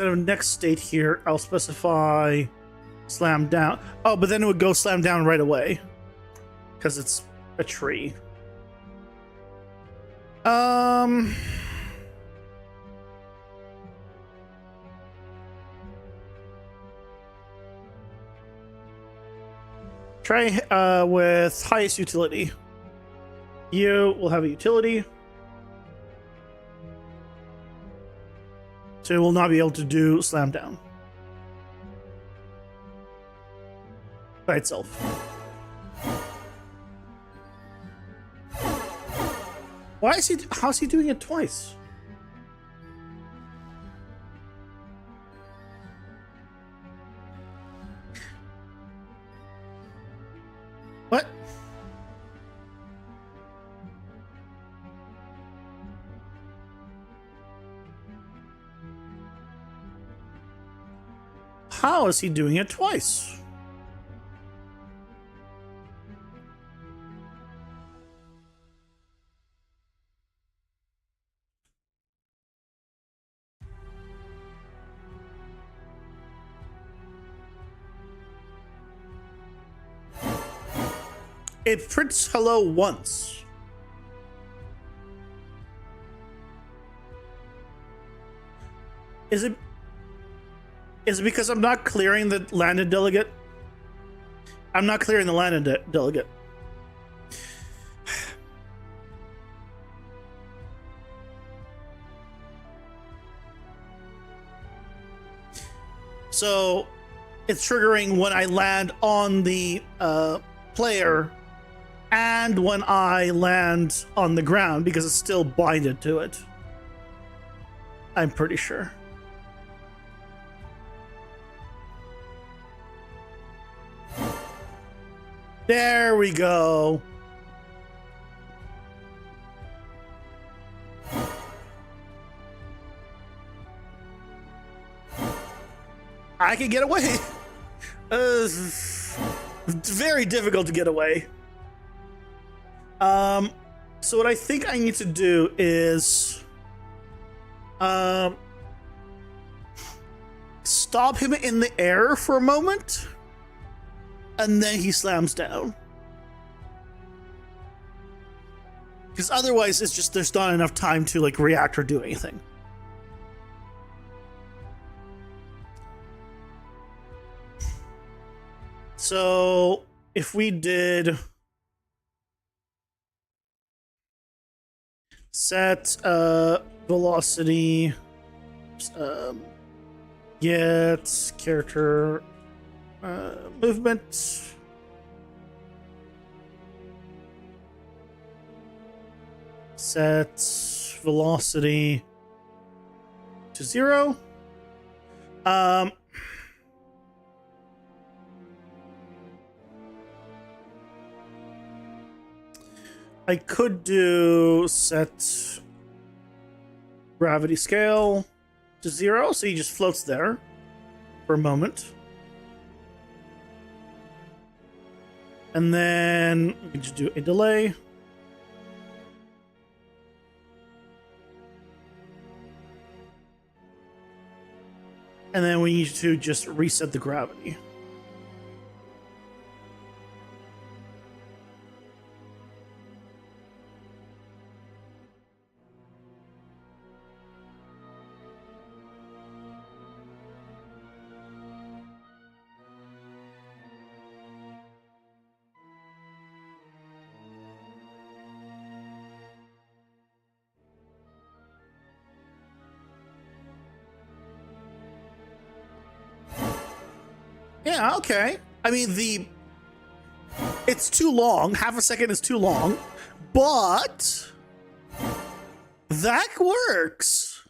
Speaker 1: of next state here, I'll specify slam down. Oh, but then it would go slam down right away because it's a tree. Try with highest utility. You will have a utility. So it will not be able to do slam down by itself. Why is he? How's he doing it twice? What? How is he doing it twice? It prints hello once. Is it because I'm not clearing the landed delegate? I'm not clearing the landed delegate. So it's triggering when I land on the player and when I land on the ground because it's still binded to it. I'm pretty sure. There we go. I can get away. It's very difficult to get away. So what I think I need to do is stop him in the air for a moment, and then he slams down. Because otherwise it's just there's not enough time to like react or do anything. So if we did set velocity, get character movement, set velocity to 0. I could do set gravity scale to 0, so he just floats there for a moment. And then we can just do a delay. And then we need to just reset the gravity. Yeah, okay. I mean, it's too long. Half a second is too long, but that works.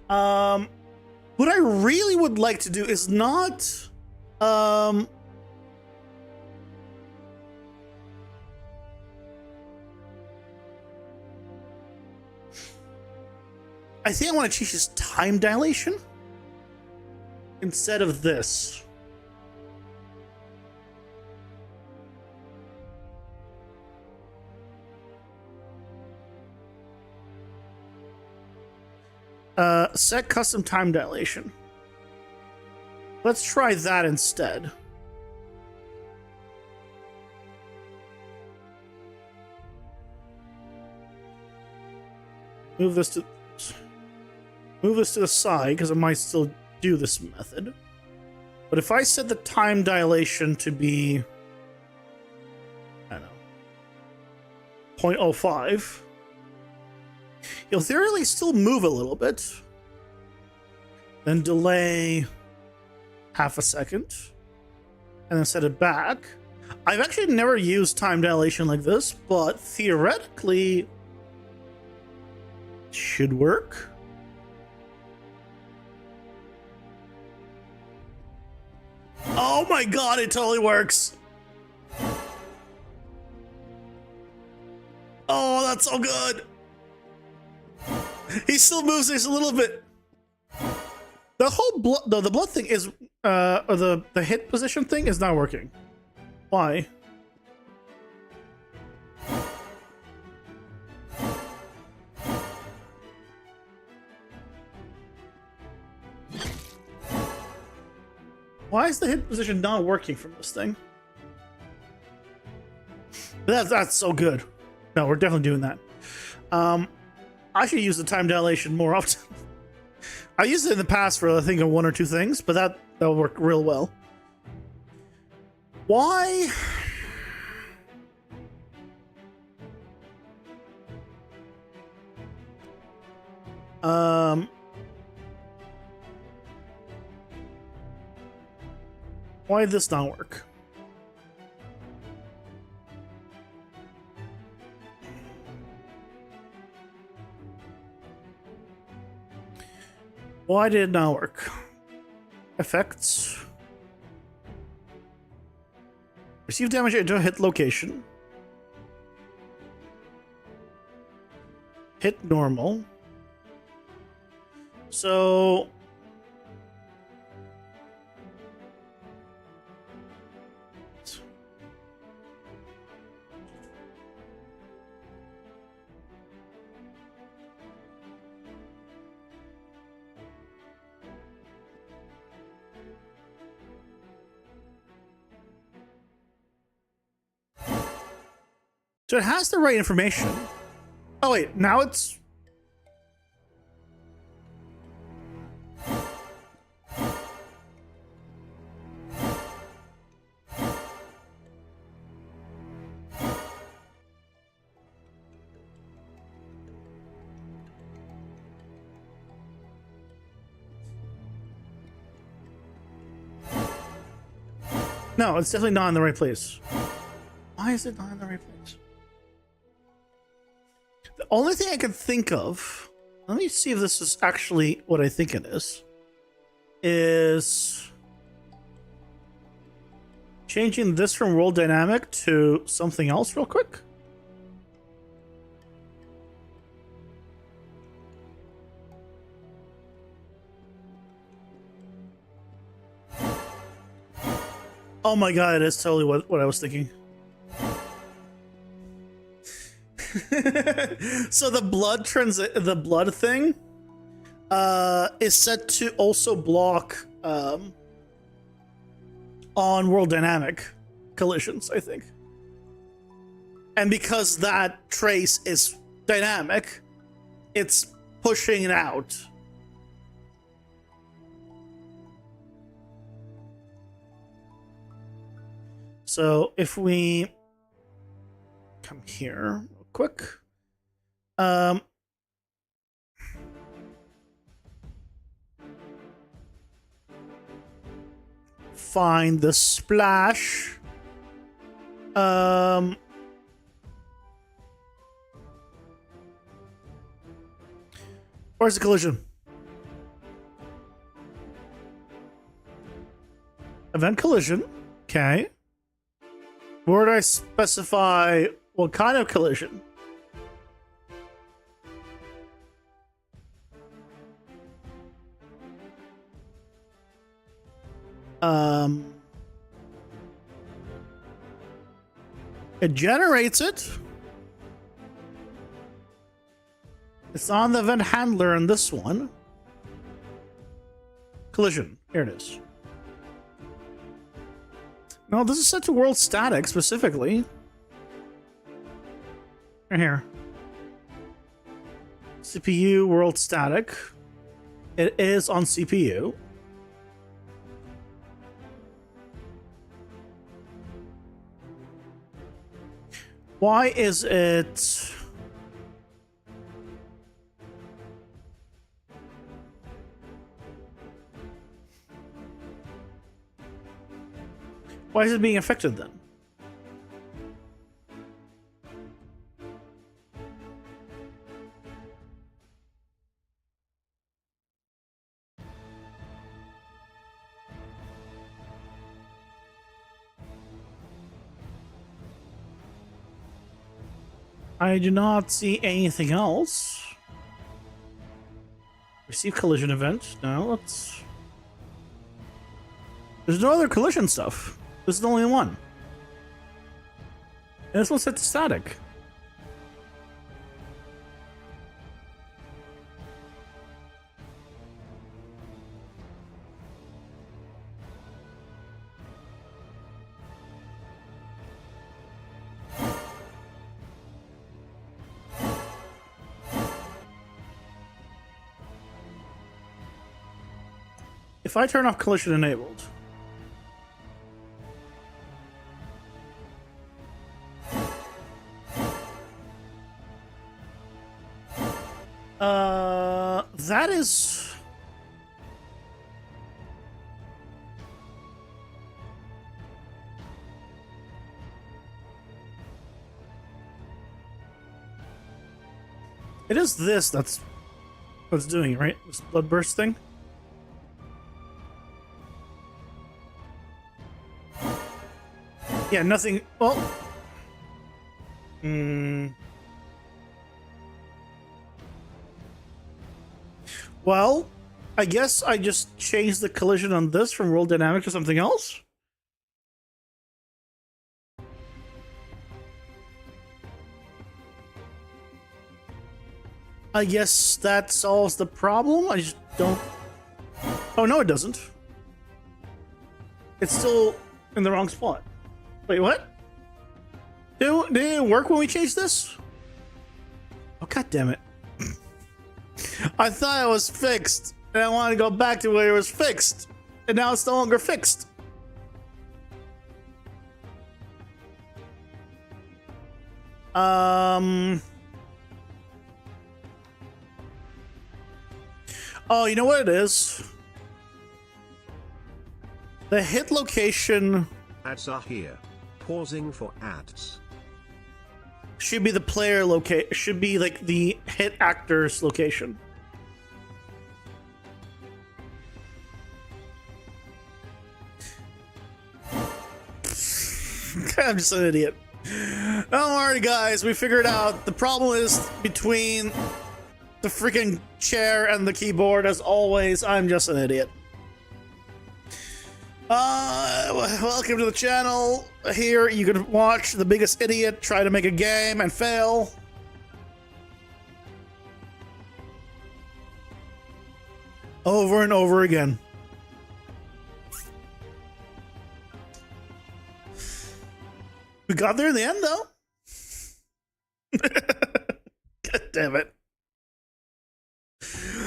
Speaker 1: What I really would like to do is not, I think I want to change his time dilation instead of this. Set custom time dilation. Let's try that instead. Move this to the side because I might still do this method. But if I set the time dilation to be, I don't know, 0.05, he'll theoretically still move a little bit. Then delay half a second. And then set it back. I've actually never used time dilation like this, but theoretically it should work. Oh my god, it totally works. Oh, that's so good. He still moves this a little bit. The whole blood, the blood thing is, or the hit position thing is not working. Why? Why is the hit position not working from this thing? That's so good. No, we're definitely doing that. I should use the time dilation more often. I used it in the past for I think one or two things, but that'll work real well. Why? Why did this not work? Why did it not work? Effects. Receive damage into a hit location. Hit normal. So it has the right information. Oh wait, now it's... No, it's definitely not in the right place. Why is it not in the right place? The only thing I can think of, let me see if this is actually what I think it is changing this from world dynamic to something else real quick. Oh my god, it is totally what I was thinking. So the blood thing is set to also block on world dynamic collisions, I think. And because that trace is dynamic, it's pushing it out. So if we come here real quick, find the splash. Where's the collision? Event collision. Okay. Where do I specify what kind of collision? It generates it. It's on the event handler in this one. Collision. Here it is. No, this is set to world static specifically. Right here. CPU world static. It is on CPU. Why is it... Why is it being affected then? I do not see anything else. Receive collision event. No, let's... There's no other collision stuff. This is the only one. And this one's set to static. if I turn off collision enabled, that is... It is this that's what's doing it, right? This blood burst thing. Yeah, nothing. Well, well, I guess I just changed the collision on this from roll dynamic to something else. I guess that solves the problem. I just don't... Oh, no, it doesn't. It's still in the wrong spot. Wait, what? Did it work when we changed this? Oh, god damn it. I thought it was fixed, and I wanted to go back to where it was fixed, and now it's no longer fixed. Oh, you know what it is? The hit location
Speaker 2: Ads are here. Pausing for ads.
Speaker 1: should be the player location. Should be like the hit actor's location. I'm just an idiot. Don't worry, guys. We figured out the problem is between the freaking chair and the keyboard. As always, I'm just an idiot. Welcome to the channel. Here you can watch the biggest idiot try to make a game and fail. Over and over again. We got there in the end, though. God damn it.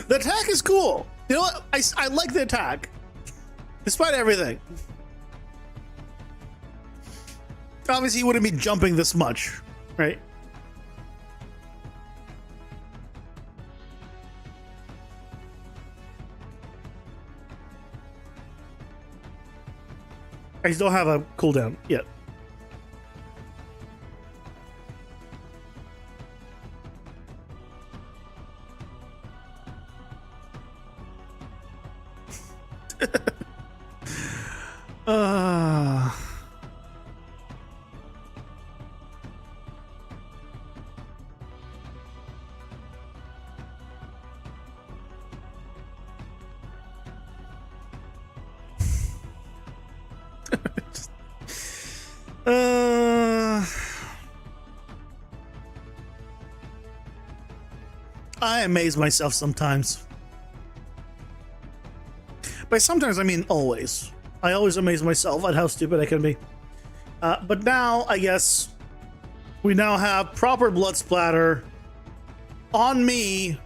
Speaker 1: The attack is cool. You know what? I like the attack. Despite everything. Obviously, he wouldn't be jumping this much, right? I just don't have a cooldown yet. I amaze myself sometimes. By sometimes, I mean always. I always amaze myself at how stupid I can be. But now, I guess, we now have proper blood splatter on me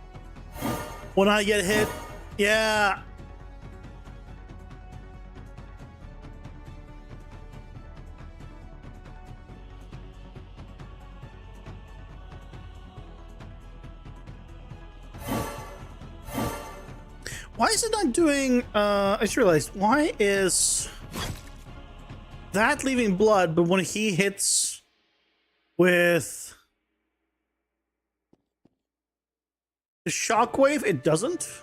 Speaker 1: when I get hit. Yeah. Why is it not doing, I just realized, why is that leaving blood, but when he hits with the shockwave, it doesn't?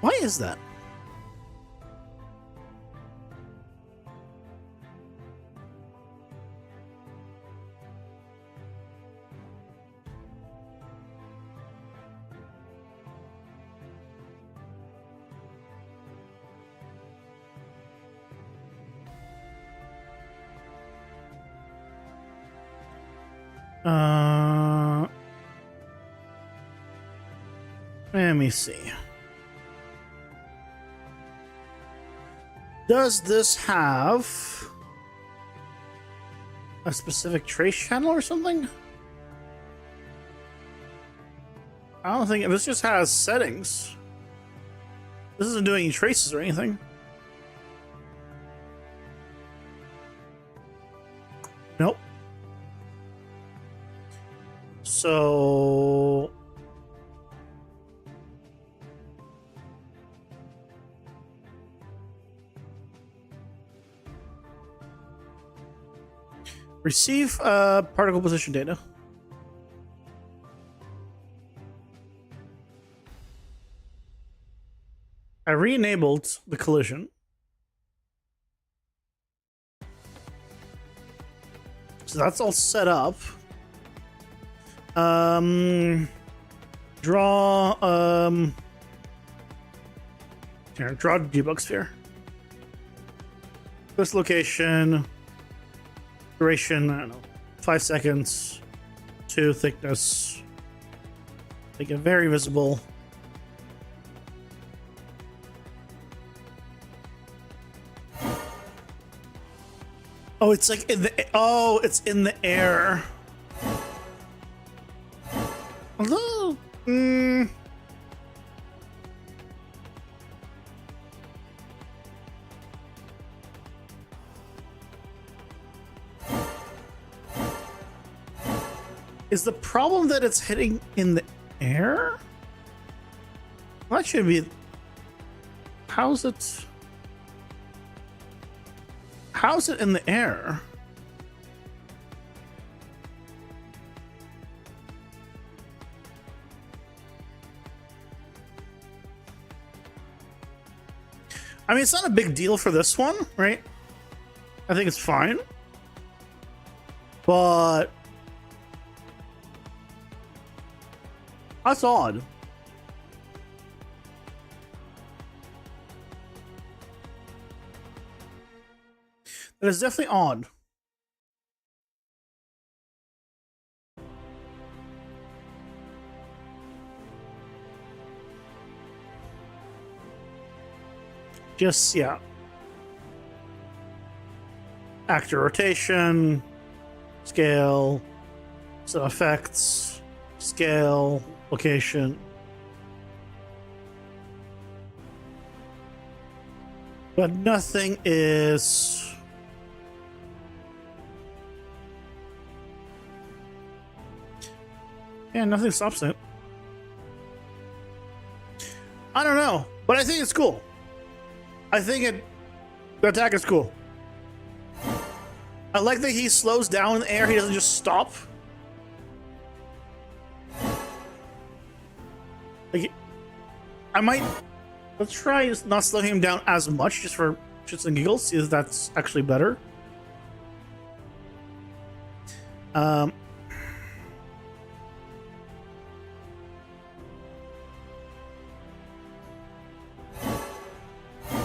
Speaker 1: Why is that? Let me see. Does this have a specific trace channel or something? I don't think this just has settings. This isn't doing any traces or anything. Nope. So receive particle position data. I re-enabled the collision. So that's all set up. Draw here, draw debug sphere. This location, duration, I don't know, 5 seconds, 2 thickness, make it very visible. Oh, it's like in the, oh, it's in the air. Hello. Is the problem that it's hitting in the air? Well, that should be. How's it? How's it in the air? I mean, it's not a big deal for this one, right? I think it's fine. But that's odd. That is definitely odd. Just, yeah. Actor rotation, scale, some effects, scale, location. But nothing is... Yeah, nothing stops it. I don't know, but I think it's cool. I think the attack is cool. I like that he slows down in the air. He doesn't just stop. Like, I might... Let's try not slowing him down as much, just for shits and giggles. See if that's actually better.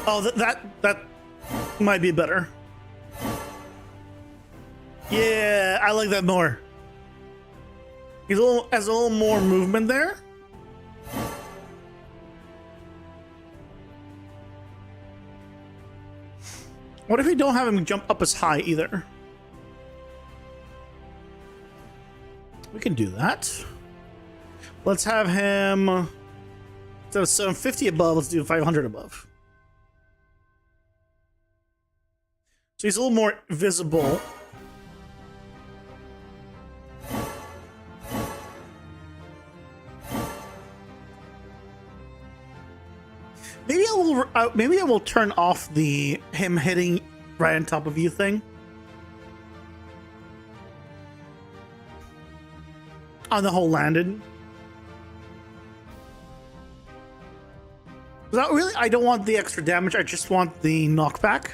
Speaker 1: Oh, that might be better. Yeah, I like that more. He's has a little more movement there. What if we don't have him jump up as high either? We can do that. Let's have him, instead of 750 above, let's do 500 above. So he's a little more visible. Maybe I will turn off the him hitting right on top of you thing. On the whole landed. Not really. I don't want the extra damage. I just want the knockback.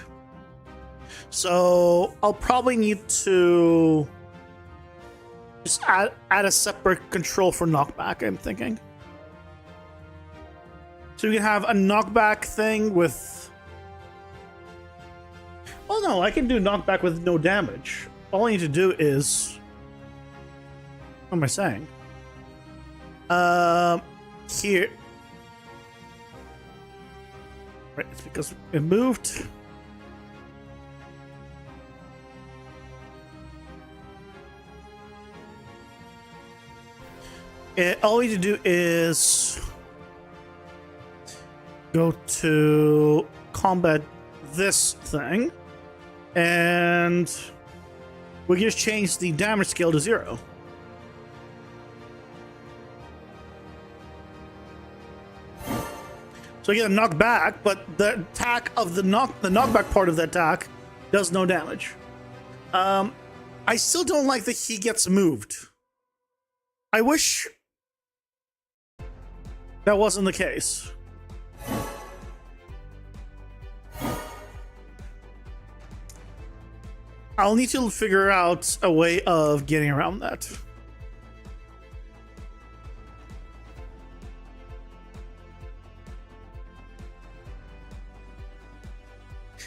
Speaker 1: So I'll probably need to just add a separate control for knockback, I'm thinking. So we can have a knockback thing with... Oh no, I can do knockback with no damage. All I need to do is... What am I saying? Here. Right, it's because it moved. All we need to do is go to combat this thing, and we can just change the damage scale to 0. So you get a knockback, but the attack of the knockback part of the attack does no damage. I still don't like that he gets moved. I wish that wasn't the case. I'll need to figure out a way of getting around that.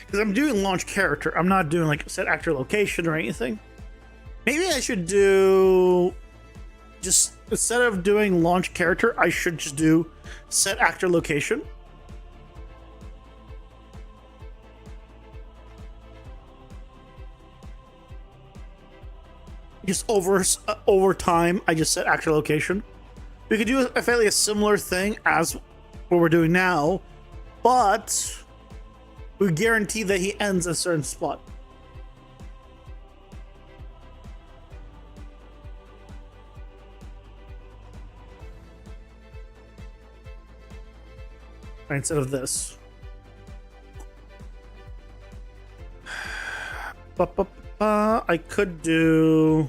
Speaker 1: Because I'm doing launch character. I'm not doing like set actor location or anything. Maybe I should do just, instead of doing launch character, I should just do set actor location. Just over time, I just set actor location. We could do a fairly similar thing as what we're doing now, but we guarantee that he ends a certain spot. Right, instead of this. I could do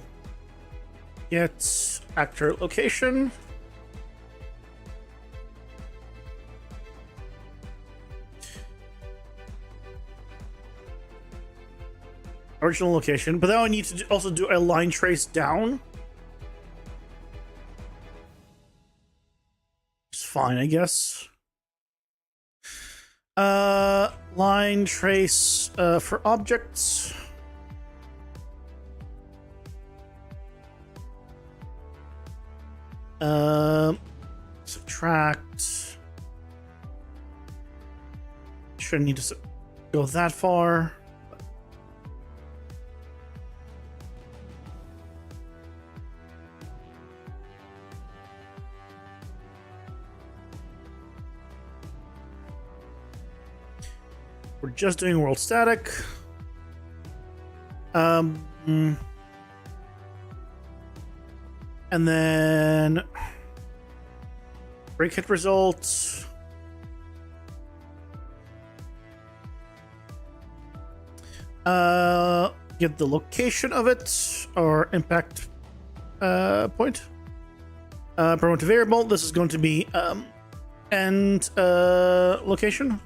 Speaker 1: get actor location. Original location, but then I need to also do a line trace down. It's fine, I guess. Line trace for objects. Subtract. Shouldn't need to go that far. We're just doing world static. And then break hit results. Get the location of it or impact point. Promote to variable. This is going to be end location.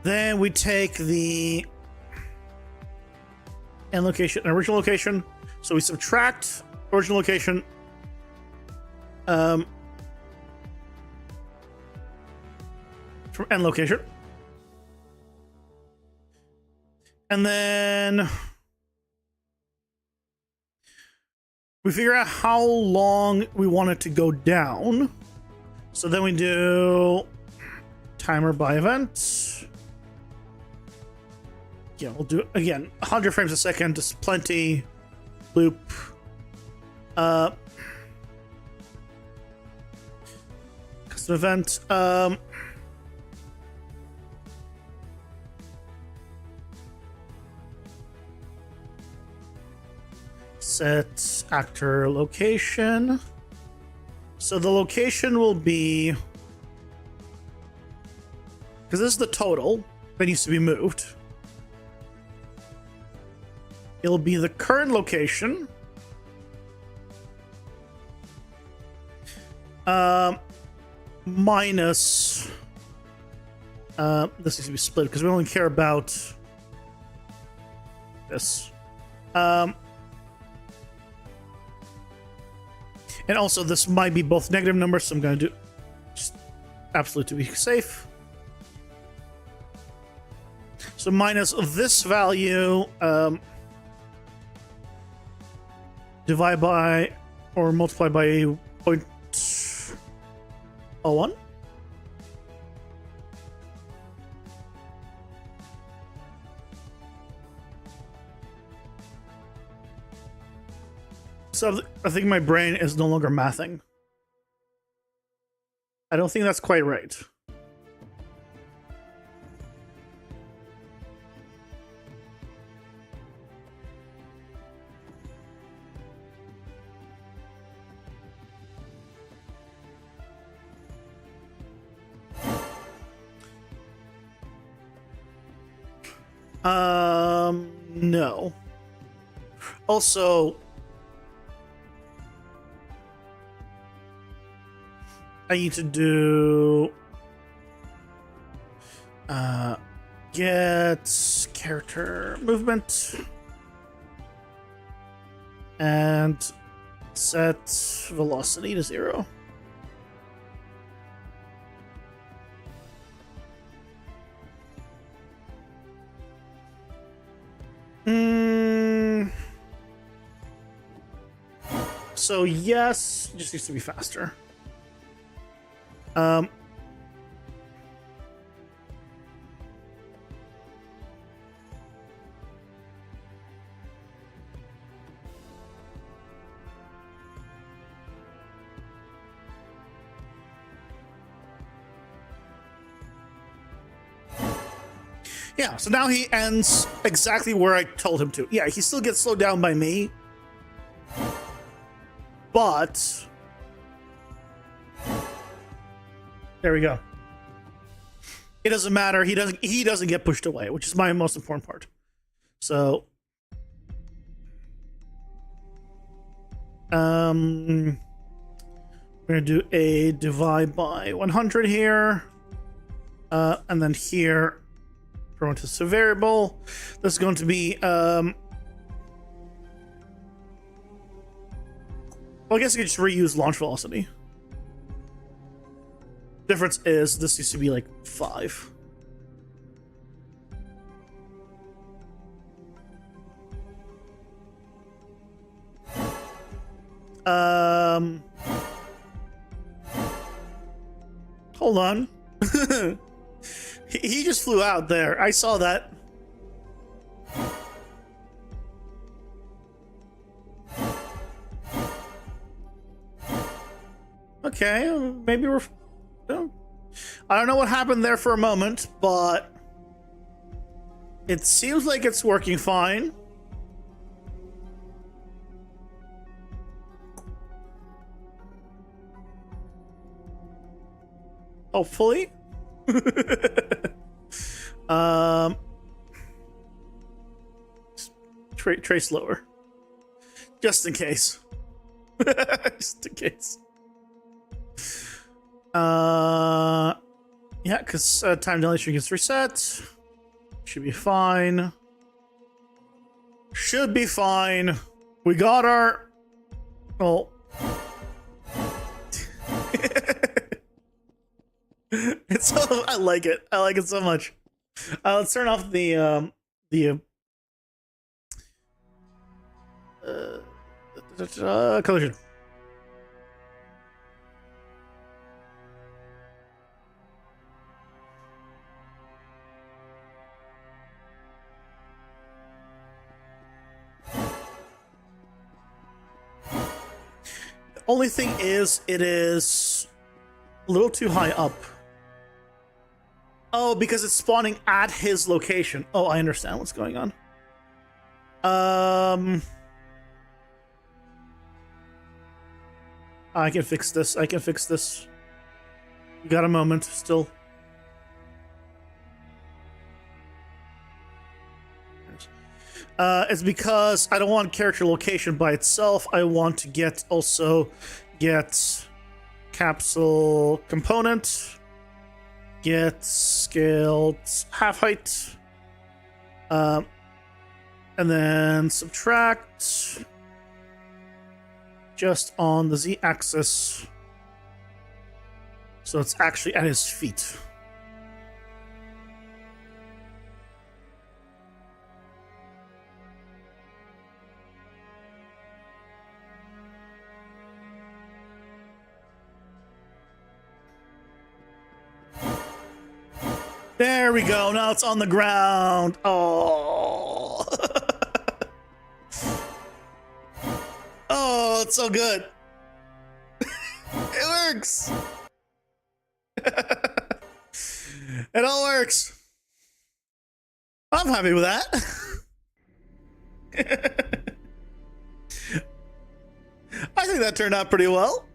Speaker 1: Then we take the end location and original location. So we subtract original location. From end location. And then we figure out how long we want it to go down. So then we do timer by event. Yeah, we'll do it again. 100 frames a second, just plenty. Loop. Custom event. Set actor location. So the location will be, because this is the total that needs to be moved. It'll be the current location minus this needs to be split because we only care about this. And also this might be both negative numbers, so I'm going to do just absolute to be safe. So minus this value, divide by or multiply by 0.01. So I think my brain is no longer mathing. I don't think that's quite right. No. Also, I need to do get character movement and set velocity to 0. So yes, just needs to be faster. Yeah, so now he ends exactly where I told him to. Yeah, he still gets slowed down by me, but there we go. It doesn't matter. He doesn't get pushed away, which is my most important part. So we're gonna do a divide by 100 here, and then here promote to variable. This is going to be well, I guess you could just reuse launch velocity. Difference is this used to be like 5. Hold on. He just flew out there. I saw that. Okay, maybe we're... I don't know what happened there for a moment, but it seems like it's working fine. Hopefully. Trace lower. Just in case. Just in case. Yeah, because time dilation gets reset. Should be fine. Should be fine. We got our... Oh. It's so... I like it. I like it so much. Let's turn off the collision. Only thing is, it is a little too high up. Oh, because it's spawning at his location. Oh, I understand what's going on. I can fix this. I can fix this. We got a moment still. It's because I don't want character location by itself. I want to get capsule component, get scaled half height, and then subtract just on the z-axis, so it's actually at his feet. There we go. Now it's on the ground. Oh. Oh, it's so good. It works. It all works. I'm happy with that. I think that turned out pretty well.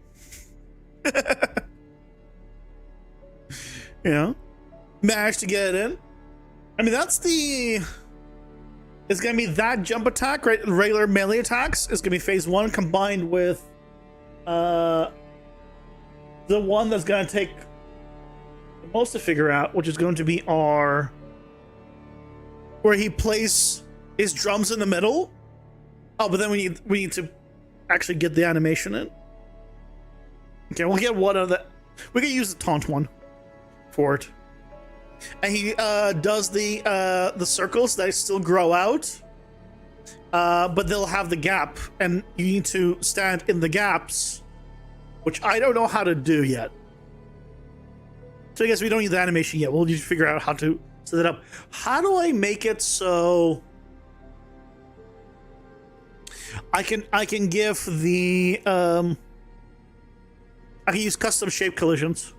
Speaker 1: You know, managed to get it in. I mean, that's the... It's going to be that jump attack, right? Regular melee attacks is going to be phase 1 combined with the one that's going to take the most to figure out, which is going to be our... Where he plays his drums in the middle. Oh, but then we need to actually get the animation in. Okay, we'll get one of the... We can use the taunt one for it. And he does the circles that still grow out, but they'll have the gap, and you need to stand in the gaps, which I don't know how to do yet. So I guess we don't need the animation yet. We'll just figure out how to set it up. How do I make it so I can give the I can use custom shape collisions.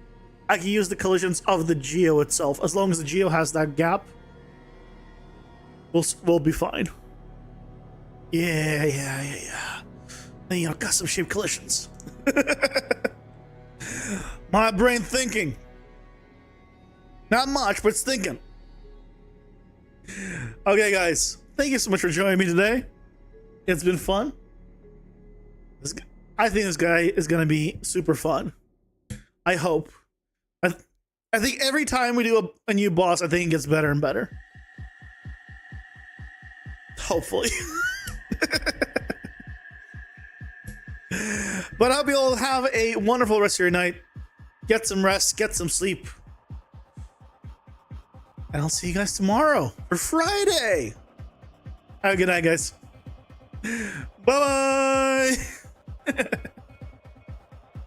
Speaker 1: I can use the collisions of the geo itself. As long as the geo has that gap, we'll be fine. Yeah. Then, you know, custom shape collisions. My brain thinking. Not much, but it's thinking. Okay, guys. Thank you so much for joining me today. It's been fun. I think this guy is going to be super fun. I hope. I think every time we do a new boss, I think it gets better and better. Hopefully. But I hope you all have a wonderful rest of your night. Get some rest, get some sleep. And I'll see you guys tomorrow for Friday. Have a good night, guys. Bye-bye.